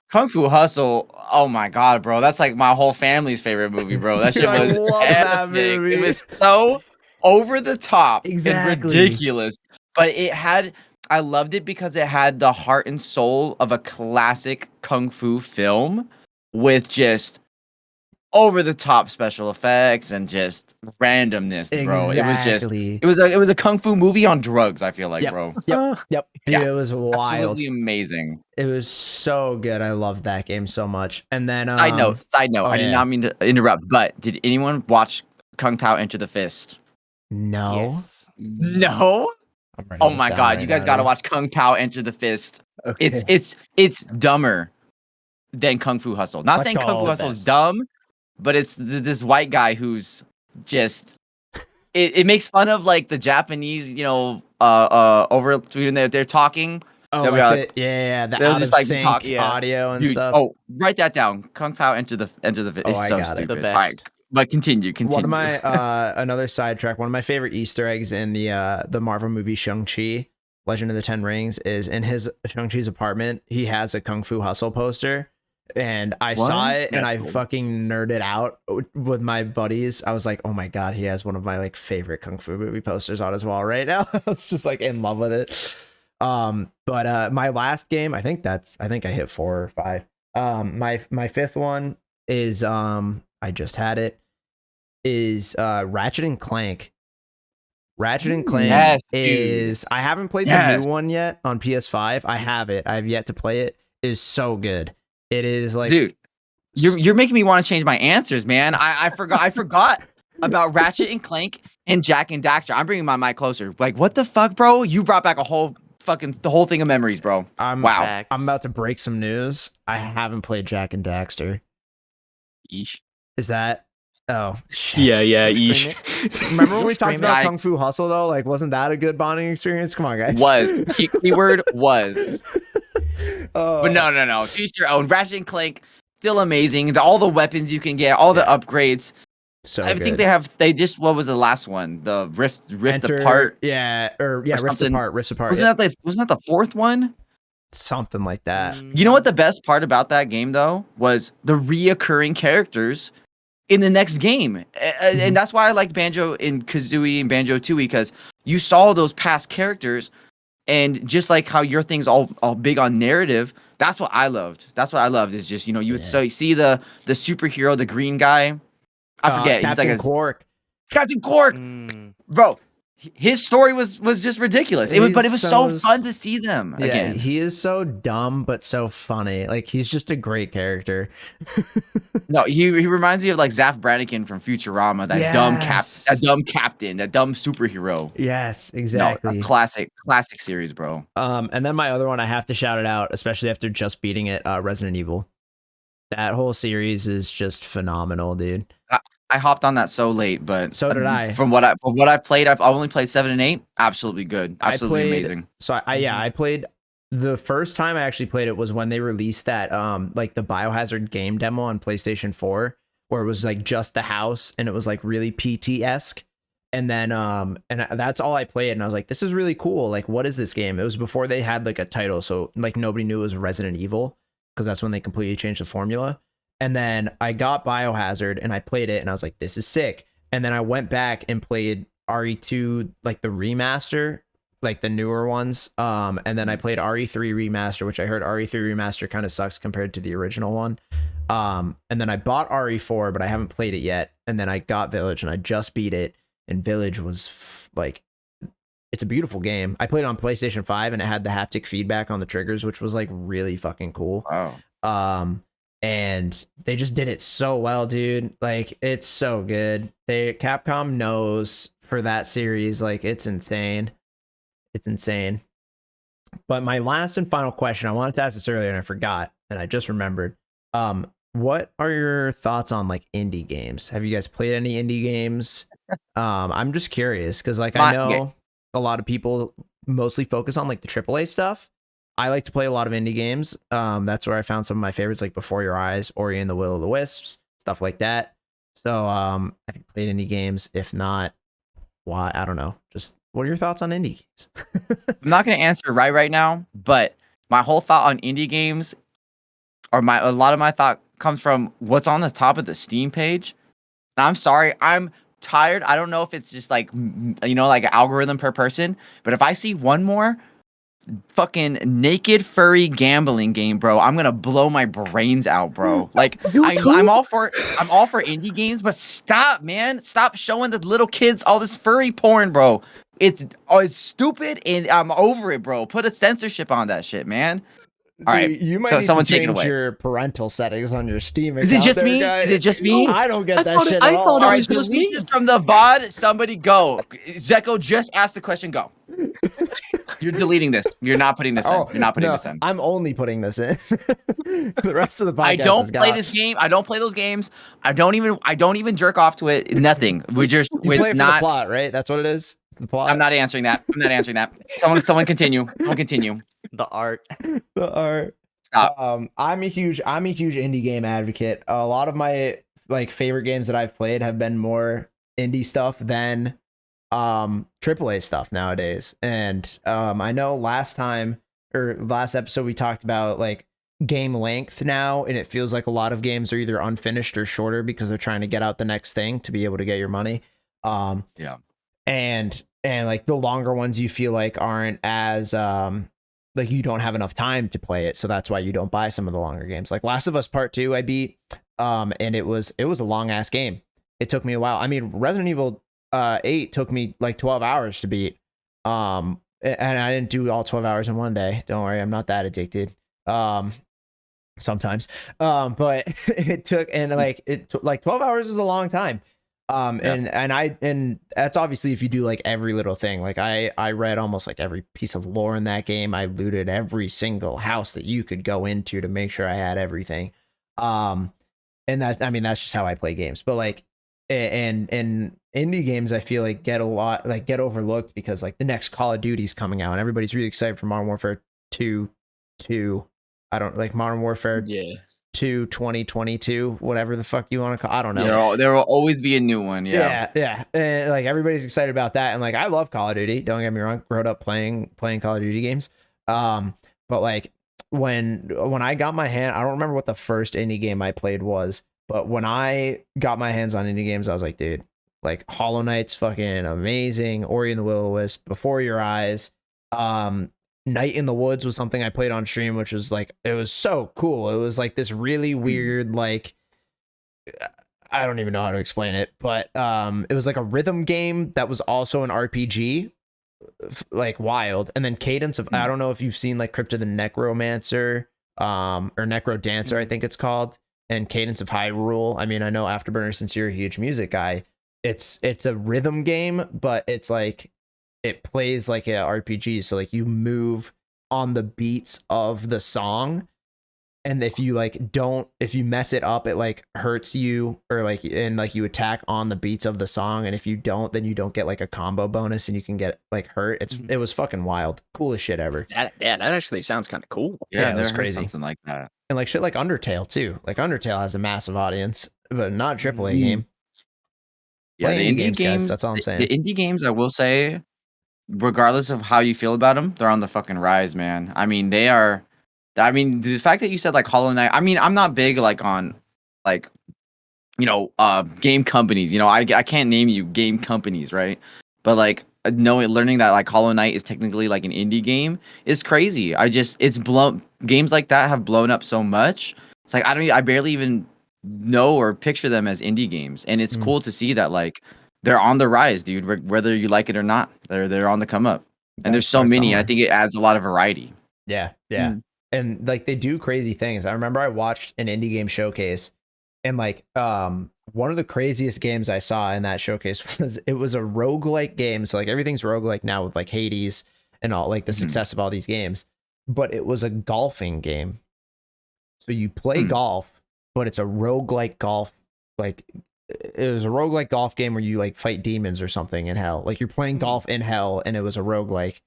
Kung Fu Hustle. Oh my god, bro. That's like my whole family's favorite movie, bro. That Dude, shit I was love that epic. movie. It was so over the top and Exactly. ridiculous. But I loved it because it had the heart and soul of a classic Kung Fu film with just over the top special effects and just randomness, bro. Exactly. It was a Kung Fu movie on drugs, I feel like, Yep. bro. Yep. Dude, Yeah, it was wild. Absolutely amazing. It was so good. I loved that game so much. And then Side note, oh, I did yeah. not mean to interrupt, but did anyone watch Kung Pao Enter the Fist? No. Yes. No? I'm writing Oh this my down god, right you guys now, gotta dude. watch Kung Pao Enter the Fist. Okay. It's dumber than Kung Fu Hustle. Not Let's saying Kung go. Fu The Hustle is best. dumb, but it's this white guy who's just it makes fun of like the Japanese, over between they're talking. Oh, They'll be like like- the they'll out just, of like, sync talk- yeah. audio and Dude, stuff. oh, write that down. Kung Pao Enter the Fist. Oh, It's I so got it. stupid. The All right, best. but continue. One of my another sidetrack, one of my favorite Easter eggs in the Marvel movie Shang-Chi, Legend of the Ten Rings, is in his Shang-Chi's apartment. He has a Kung Fu Hustle poster, And I What? saw it and I That's cool. fucking nerded out with my buddies. I was like, oh my God, he has one of my like favorite Kung Fu movie posters on his wall right now. I was just like in love with it. But my last game, I think I hit 4 or 5. My fifth one is I just had it, is Ratchet and Clank. Ratchet and Clank Yes, dude. is, I haven't played the new one yet on PS5. I have it. I've yet to play it. It is so good. It is like, Dude, you're making me want to change my answers, man. I forgot about Ratchet and Clank and Jack and Daxter. I'm bringing my mic closer. Like, what the fuck, bro? You brought back the whole thing of memories, bro. Wow. Facts. I'm about to break some news. I haven't played Jack and Daxter. Yeesh. Is that? Oh, shit. Yeah, Stream yeesh. it. Remember when we Stream talked it. about I- Kung Fu Hustle though? Like, wasn't that a good bonding experience? Come on, guys. Was. Keyword was. Oh. But no. Teach your own. Ratchet and Clank, still amazing. All the weapons you can get, all the upgrades. So I think they just, what was the last one? The Rift Apart. Yeah, Rift something. Apart. Wasn't Wasn't that the fourth one? something like that? You know what the best part about that game though was the reoccurring characters in the next game, and that's why I liked Banjo and Kazooie and Banjo Tooie, because you saw those past characters, and just like how your thing's all big on narrative. That's what I loved. Is just, you would so you see the superhero, the green guy. I forget. He's Captain like Quark. Captain Quark, Mm. bro. His story was just ridiculous. But it was so fun to see them Yeah, again. he is so dumb but so funny. Like, he's just a great character. No, he reminds me of like Zaf Brannigan from Futurama. That Yes. dumb captain, that dumb superhero. Yes, No, exactly. a classic series, bro. And then my other one, I have to shout it out, especially after just beating it, Resident Evil. That whole series is just phenomenal, dude. I hopped on that so late, but So did I. From what I played, I've only played 7 and 8. Absolutely good, absolutely amazing. So I played the first time I actually played it was when they released that like the Biohazard game demo on PlayStation 4, where it was like just the house and it was like really PT-esque. And then and that's all I played, and I was like, this is really cool. Like, what is this game? It was before they had like a title, so like nobody knew it was Resident Evil, because that's when they completely changed the formula. And then I got Biohazard and I played it and I was like, this is sick. And then I went back and played RE2, like the remaster, like the newer ones. And then I played RE3 remaster, which I heard RE3 remaster kind of sucks compared to the original one. And then I bought RE4, but I haven't played it yet. And then I got Village and I just beat it. And Village was like, it's a beautiful game. I played it on PlayStation 5 and it had the haptic feedback on the triggers, which was like really fucking cool. Wow. And they just did it so well, dude. Like, it's so good. Capcom knows for that series, like, it's insane. It's insane. But my last and final question, I wanted to ask this earlier and I forgot, and I just remembered. What are your thoughts on like indie games? Have you guys played any indie games? I'm just curious because like I know a lot of people mostly focus on like the AAA stuff. I like to play a lot of indie games. That's where I found some of my favorites, like Before Your Eyes, Ori and the Will of the Wisps, stuff like that. So have you played indie games? If not, why? I don't know. Just what are your thoughts on indie games? I'm not gonna answer right now, but my whole thought on indie games, or a lot of my thought comes from what's on the top of the Steam page. And I'm sorry, I'm tired. I don't know if it's just like like an algorithm per person, but if I see one more fucking naked furry gambling game, bro, I'm gonna blow my brains out, bro. Like I'm all for indie games, but stop, man. Stop showing the little kids all this furry porn, bro. It's stupid and I'm over it, bro. Put a censorship on that shit, man. All right, you might so need someone to take it change away. your parental settings on your Steam account. Is it just me? Guy. Is it just me? I don't get that shit I at all. thought it All right, was just delete me. this from the VOD. Somebody go. Zecho just asked the question. Go. You're deleting this. You're not putting this in. You're not putting this in. I'm only putting this in. The rest of the podcast I don't is play gone. this game. I don't play those games. I don't even jerk off to it. Nothing. We're just You play it's it for not the plot, right? That's what it is. It's the plot. I'm not answering that. Someone continue. Someone continue. The art. The art. Stop. I'm a huge indie game advocate. A lot of my like favorite games that I've played have been more indie stuff than AAA stuff nowadays. And I know last episode we talked about like game length now, and it feels like a lot of games are either unfinished or shorter because they're trying to get out the next thing to be able to get your money. Yeah. And like the longer ones you feel like aren't as like you don't have enough time to play it, so that's why you don't buy some of the longer games. Like Last of Us Part 2 I beat, and it was a long ass game. It took me a while. I mean, Resident Evil 8 took me like 12 hours to beat. And I didn't do all 12 hours in one day. Don't worry, I'm not that addicted. Sometimes. But it took, and like 12 hours is a long time. And that's obviously if you do like every little thing. Like I read almost like every piece of lore in that game. I looted every single house that you could go into to make sure I had everything. And that's just how I play games. But like, and indie games I feel like get overlooked because like the next Call of Duty's coming out and everybody's really excited for Modern Warfare 2. I don't like Modern Warfare 2 2022, whatever the fuck you want to call. I don't know. There will always be a new one. Yeah. And like everybody's excited about that, and like I love Call of Duty. Don't get me wrong. Grew up playing Call of Duty games. But like when I got my hand, I don't remember what the first indie game I played was, but when I got my hands on indie games, I was like, dude, like Hollow Knight's fucking amazing. Ori and the Will of the Wisp, Before Your Eyes. Night in the Woods was something I played on stream, which was like, it was so cool. It was like this really weird, like, I don't even know how to explain it, but it was like a rhythm game that was also an RPG, like wild. And then Cadence of, I don't know if you've seen like Crypt of the Necromancer, or Necro Dancer, I think it's called, and Cadence of Hyrule. I mean, I know Afterburner, since you're a huge music guy, it's a rhythm game, but it's like, it plays like a RPG, so like you move on the beats of the song, and if you mess it up, it like hurts you, or like, and like you attack on the beats of the song, and if you don't, then you don't get like a combo bonus and you can get like hurt. It was fucking wild, coolest shit ever. That actually sounds kind of cool. Yeah, it was crazy. Something like that. And like shit like Undertale too. Like Undertale has a massive audience, but not a AAA game. Yeah, Play the indie games, guys, that's all I'm saying. The indie games, I will say, regardless of how you feel about them, they're on the fucking rise, man. I mean, they are. I mean, the fact that you said like Hollow Knight. I mean, I'm not big like on like, game companies. I can't name you game companies, right? But like learning that like Hollow Knight is technically like an indie game is crazy. It's blown. Games like that have blown up so much. It's like I barely even know or picture them as indie games, and it's cool to see that like they're on the rise, dude. Whether you like it or not, they're on the come up, and there's so many, and I think it adds a lot of variety. Yeah. And like they do crazy things. I remember I watched an indie game showcase, and like one of the craziest games I saw in that showcase was a roguelike game. So like everything's roguelike now with like Hades and all like the success of all these games, but it was a golfing game. So you play golf, but it's a roguelike golf, like it was a roguelike golf game where you like fight demons or something in hell. Like you're playing golf in hell, and it was a roguelike,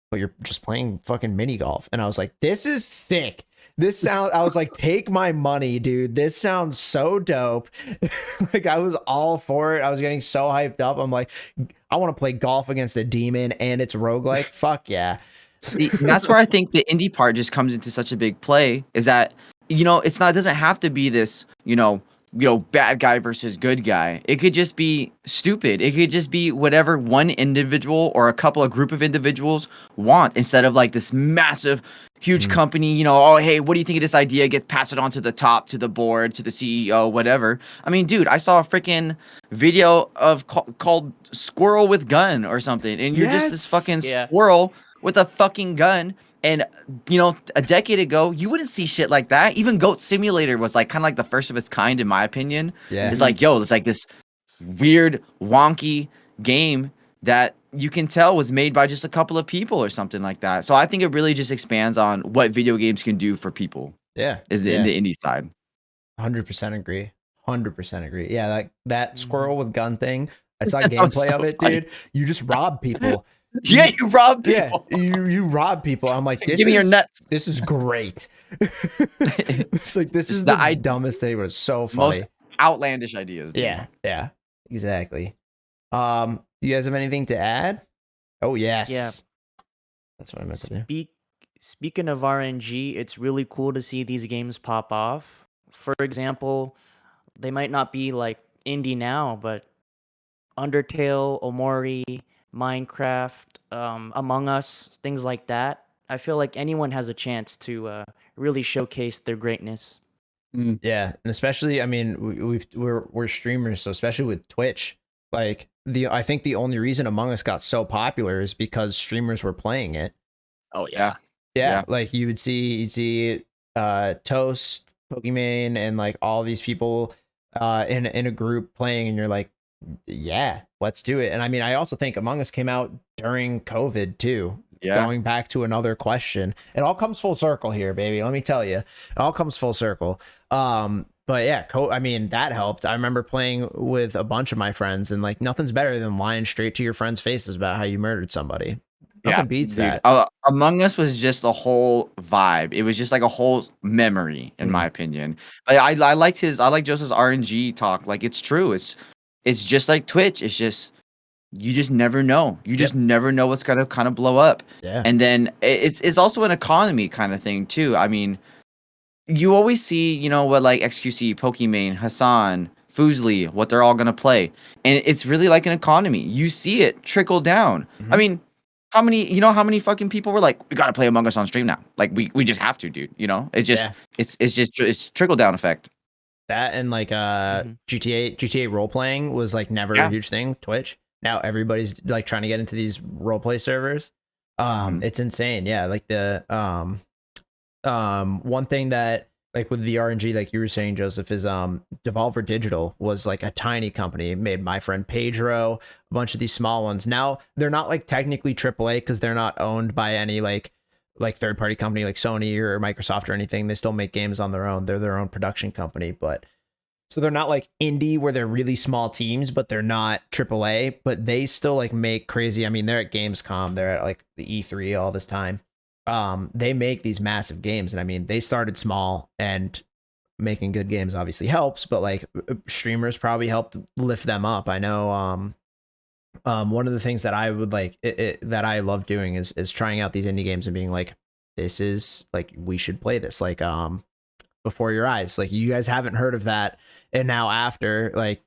but you're just playing fucking mini golf. And I was like, this is sick. I was like, take my money, dude. This sounds so dope. Like I was all for it. I was getting so hyped up. I'm like, I want to play golf against a demon and it's roguelike. Fuck yeah. And that's where I think the indie part just comes into such a big play, is that, it doesn't have to be this, bad guy versus good guy. It could just be stupid. It could just be whatever one individual or a group of individuals want, instead of like this massive, huge company, oh, hey, what do you think of this idea? Gets passed it on to the top, to the board, to the CEO, whatever. I mean, dude, I saw a freaking video called Squirrel with Gun or something. And you're just this fucking squirrel with a fucking gun. And, a decade ago, you wouldn't see shit like that. Even Goat Simulator was like kind of like the first of its kind, in my opinion. Yeah. It's like, it's like this weird, wonky game that you can tell was made by just a couple of people or something like that. So I think it really just expands on what video games can do for people. Yeah. In the indie side. 100% agree. 100% agree. Yeah, like that squirrel with gun thing. I saw gameplay of it, dude. You just rob people. Yeah, you rob people. Yeah, you rob people. I'm like, give me your nuts. This is great. It's like this is the dumbest thing, but it's so funny. Most outlandish ideas. Dude. Yeah, exactly. Do you guys have anything to add? Oh yes. Yeah. That's what I meant to do. Speaking of RNG, it's really cool to see these games pop off. For example, they might not be like indie now, but Undertale, Omori, Minecraft, Among Us, things like that. I feel like anyone has a chance to really showcase their greatness. Yeah, and especially, I mean, we're streamers, so especially with Twitch, like I think the only reason Among Us got so popular is because streamers were playing it. Oh yeah. Yeah, like you'd see Toast, Pokimane, and like all these people in a group playing, and you're like, yeah, let's do it. And I mean, I also think Among Us came out during COVID too. Yeah. Going back to another question, it all comes full circle here, baby. Let me tell you, it all comes full circle. But yeah, I mean, that helped. I remember playing with a bunch of my friends, and like nothing's better than lying straight to your friends' faces about how you murdered somebody. Nothing beats dude, that. Among Us was just a whole vibe. It was just like a whole memory, in my opinion. I liked Joseph's RNG talk. Like it's true. It's just like Twitch. It's just you just never know. You just never know what's gonna kind of blow up. Yeah. And then it's also an economy kind of thing too. I mean, you always see, you know, what like XQC, Pokimane, Hassan, Fuslie, what they're all gonna play. And it's really like an economy. You see it trickle down. I mean, how many fucking people were like, we gotta play Among Us on stream now? Like we just have to, dude. You know, it's trickle down effect. That and like GTA role playing was like never a huge thing. Twitch. Now everybody's like trying to get into these role play servers. It's insane. Yeah, like the one thing that like with the RNG, like you were saying, Joseph, is Devolver Digital was like a tiny company. It made My Friend Pedro, a bunch of these small ones. Now they're not like technically AAA because they're not owned by any like third party company like Sony or Microsoft or anything. They still make games on their own. They're their own production company, but so they're not like indie where they're really small teams, but they're not AAA, but they still like make crazy. I mean, they're at Gamescom, they're at like the E3 all this time. They make these massive games, and I mean, they started small, and making good games obviously helps, but like streamers probably helped lift them up. I know one of the things that I would like that I love doing is trying out these indie games and being like, this is like, we should play this, like Before Your Eyes. Like, you guys haven't heard of that, and now after, like,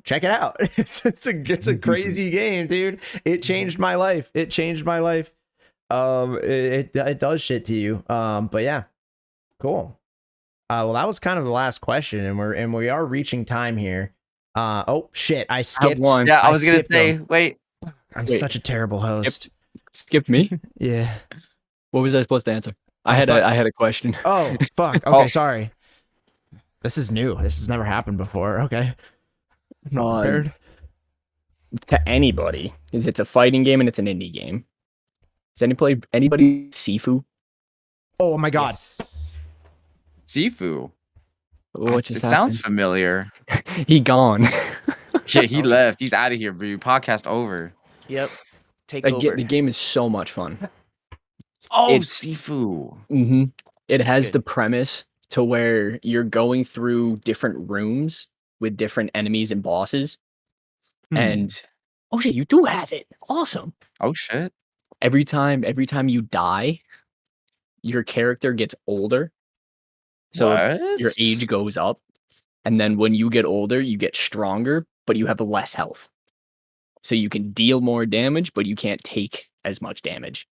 check it out. It's a crazy game, dude. It changed my life. It does shit to you. But yeah, cool. Well, that was kind of the last question, and we are reaching time here. Oh shit, I skipped one. Yeah, I was gonna say, them. wait. I'm such a terrible host. Skipped me. Yeah. What was I supposed to answer? I had a question. Oh fuck. Okay, sorry. This is new. This has never happened before. Okay. I'm not prepared. To anybody, because it's a fighting game and it's an indie game. Does anybody Sifu? Oh my god. Yes. Sifu. What just it sounds familiar. He gone. Yeah, he left. He's out of here, bro. Podcast over. Yep. Take over. The game is so much fun. Oh, Sifu. Mm-hmm. It has good. the premise to where you're going through different rooms with different enemies and bosses. And oh shit, you do have it. Awesome. Oh shit. Every time you die, your character gets older. So your age goes up. And then when you get older, you get stronger, but you have less health. So you can deal more damage, but you can't take as much damage.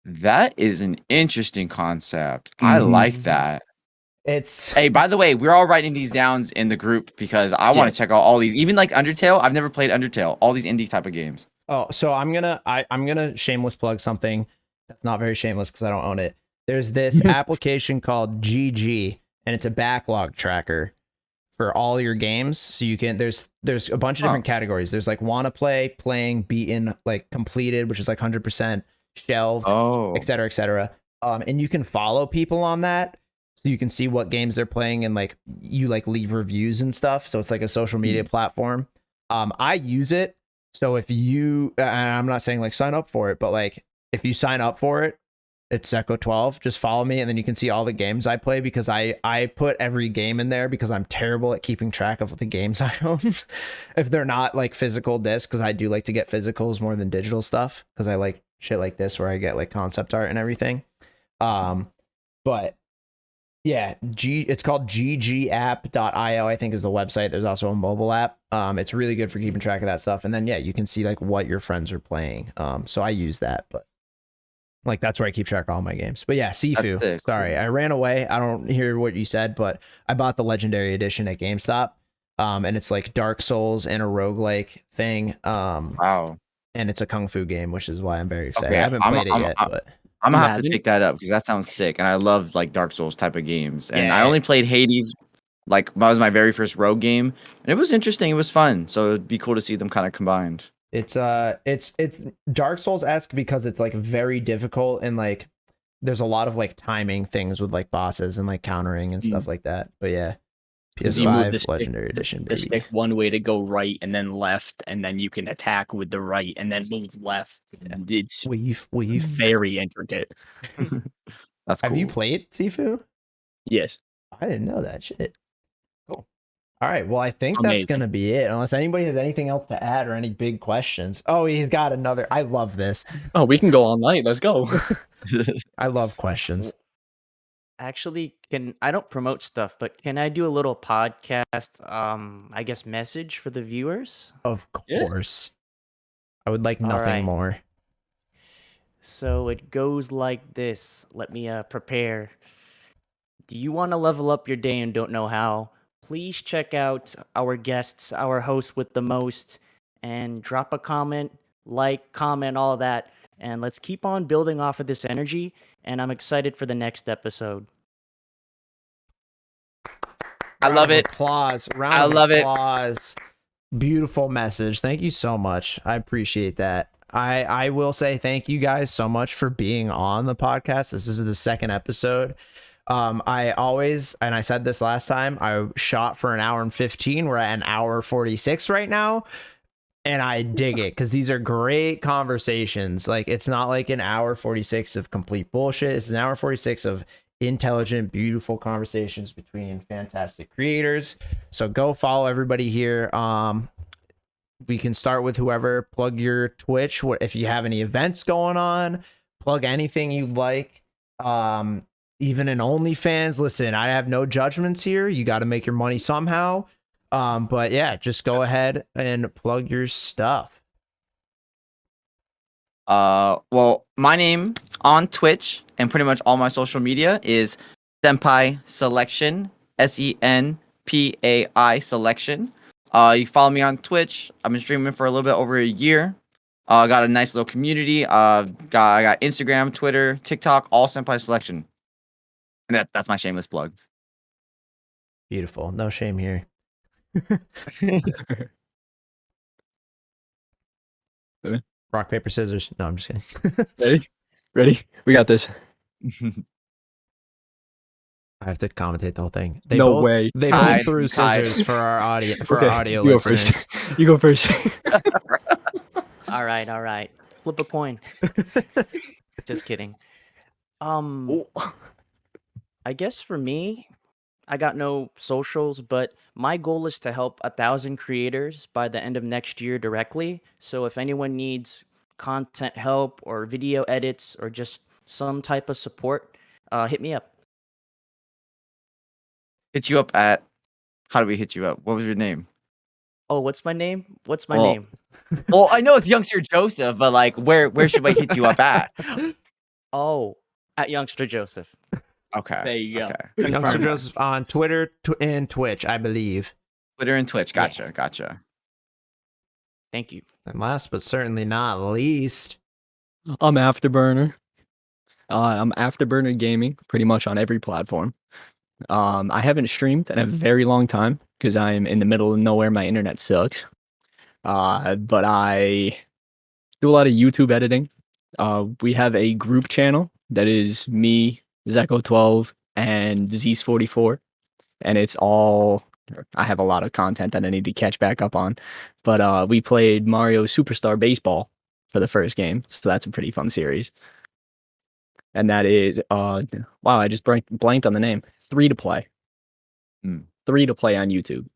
That is an interesting concept. I like that. Hey, by the way, we're all writing these down in the group because I want to check out all these. Even like Undertale, I've never played Undertale. All these indie type of games. Oh, so I'm gonna shameless plug something that's not very shameless because I don't own it. There's this application called GG, and it's a backlog tracker for all your games. So you can there's a bunch of different categories. There's like wanna play, playing, beaten, like completed, which is like 100%, shelved, etc., etc. And you can follow people on that. So you can see what games they're playing, and like you like leave reviews and stuff. So it's like a social media platform. I use it. So if you, and I'm not saying like sign up for it, but like if you sign up for it, it's Zecho 12. Just follow me, and then you can see all the games I play, because I put every game in there because I'm terrible at keeping track of the games I own if they're not like physical discs, because I do like to get physicals more than digital stuff, because I like shit like this where I get like concept art and everything. But yeah, it's called ggapp.io, I think is the website. There's also a mobile app. It's really good for keeping track of that stuff. And then, yeah, you can see like what your friends are playing. So I use that, but like, that's where I keep track of all my games. But yeah, Sifu. sick. Sorry, Cool. I ran away. I don't hear what you said, but I bought the Legendary Edition at GameStop. And it's like Dark Souls and a roguelike thing. Wow. And it's a kung fu game, which is why I'm very excited. Okay, I haven't played it yet, but I'm gonna have to Imagine- pick that up because that sounds sick, and I love like Dark Souls type of games. And Yeah. I only played Hades, like that was my very first rogue game, and it was interesting. It was fun, so it'd be cool to see them kind of combined. it's Dark Souls-esque because it's like very difficult and like there's a lot of like timing things with like bosses and like countering and stuff like that. But yeah, 'Cause you move the PS5 stick- Legendary Edition, The baby. stick one way to go right and then left, and then you can attack with the right and then move left. And it's Weave. very intricate. That's cool. Have you played Sifu? Yes. I didn't know that shit. Cool. All right. Well, I think that's Amazing. gonna be it. Unless anybody has anything else to add or any big questions. Oh, he's got another. I love this. Oh, we can go all night. Let's go. I love questions. Actually, I don't promote stuff, but can I do a little podcast, I guess message for the viewers? Of Yeah. course. I would like All nothing right. more. So it goes like this. Let me prepare. Do you want to level up your day and don't know how? Please check out our guests, our host with the most, and drop a comment, comment, all that. And let's keep on building off of this energy. And I'm excited for the next episode. I love it. Applause. Round I of love it. applause. Beautiful message. Thank you so much. I appreciate that. I will say thank you guys so much for being on the podcast. This is the second episode. I always, and I said this last time, I shot for an hour and 15. We're at an hour 46 right now. And I dig it because these are great conversations. Like, it's not like an hour 46 of complete bullshit. It's an hour 46 of intelligent, beautiful conversations between fantastic creators. So go follow everybody here. We can start with whoever. Plug your Twitch. What if you have any events going on? Plug anything you like. Even an OnlyFans. Listen, I have no judgments here. You got to make your money somehow. But yeah, just go ahead and plug your stuff. Well, my name on Twitch and pretty much all my social media is SenpaiSelection, SenPai Selection. You can follow me on Twitch. I've been streaming for a little bit over a year. Got a nice little community. I got Instagram, Twitter, TikTok, all SenpaiSelection. And that's my shameless plug. Beautiful. No shame here. Rock, paper, scissors. No, I'm just kidding. Ready? Ready? We got this. I have to commentate the whole thing. No way. They Tied, both threw tied. scissors for our audio, for Okay, our audio you go listeners. first. You go first. All right. Flip a coin. Just kidding. I guess for me, I got no socials, but my goal is to help 1,000 creators by the end of next year directly. So if anyone needs content help or video edits or just some type of support, hit me up. Hit you up at. How do we hit you up? What was your name? Oh, what's my name? What's my Well, name? Well, I know it's Youngster Joseph, but like, where should I hit you up at? Oh, at Youngster Joseph. Okay. There you go. Okay. Youngster Confirmed. Joseph on Twitter and Twitch, I believe. Twitter and Twitch. Yeah. Gotcha. Thank you. And last but certainly not least, I'm Afterburner. I'm Afterburner Gaming pretty much on every platform. I haven't streamed in a very long time because I'm in the middle of nowhere. My internet sucks. But I do a lot of YouTube editing. We have a group channel that is me, Zecho 12, and Z's 44, and it's all. I have a lot of content that I need to catch back up on, but we played Mario Superstar Baseball for the first game, so that's a pretty fun series. And that is wow, I just blanked on the name. 3 to play. 3 to play on YouTube.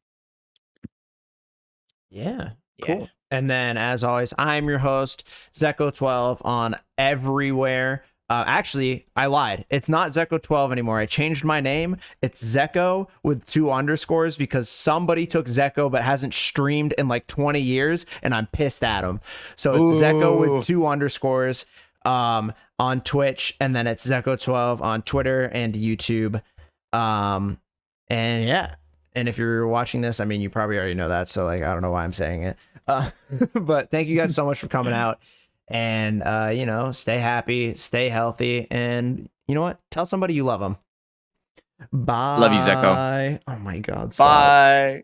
yeah, Yeah. cool. And then, as always, I'm your host, Zecho12 on everywhere. Actually, I lied. It's not Zecho 12 anymore. I changed my name. It's Zecho with 2 underscores because somebody took Zecho but hasn't streamed in like 20 years, and I'm pissed at him. So it's Zecho Ooh. with 2 underscores on Twitch, and then it's Zecho 12 on Twitter and YouTube. And yeah. And if you're watching this, I mean, you probably already know that. So like, I don't know why I'm saying it. But thank you guys so much for coming out. And you know, stay happy, stay healthy, and you know what? Tell somebody you love them. Bye. Love you, Zecho. Oh my God. Stop. Bye.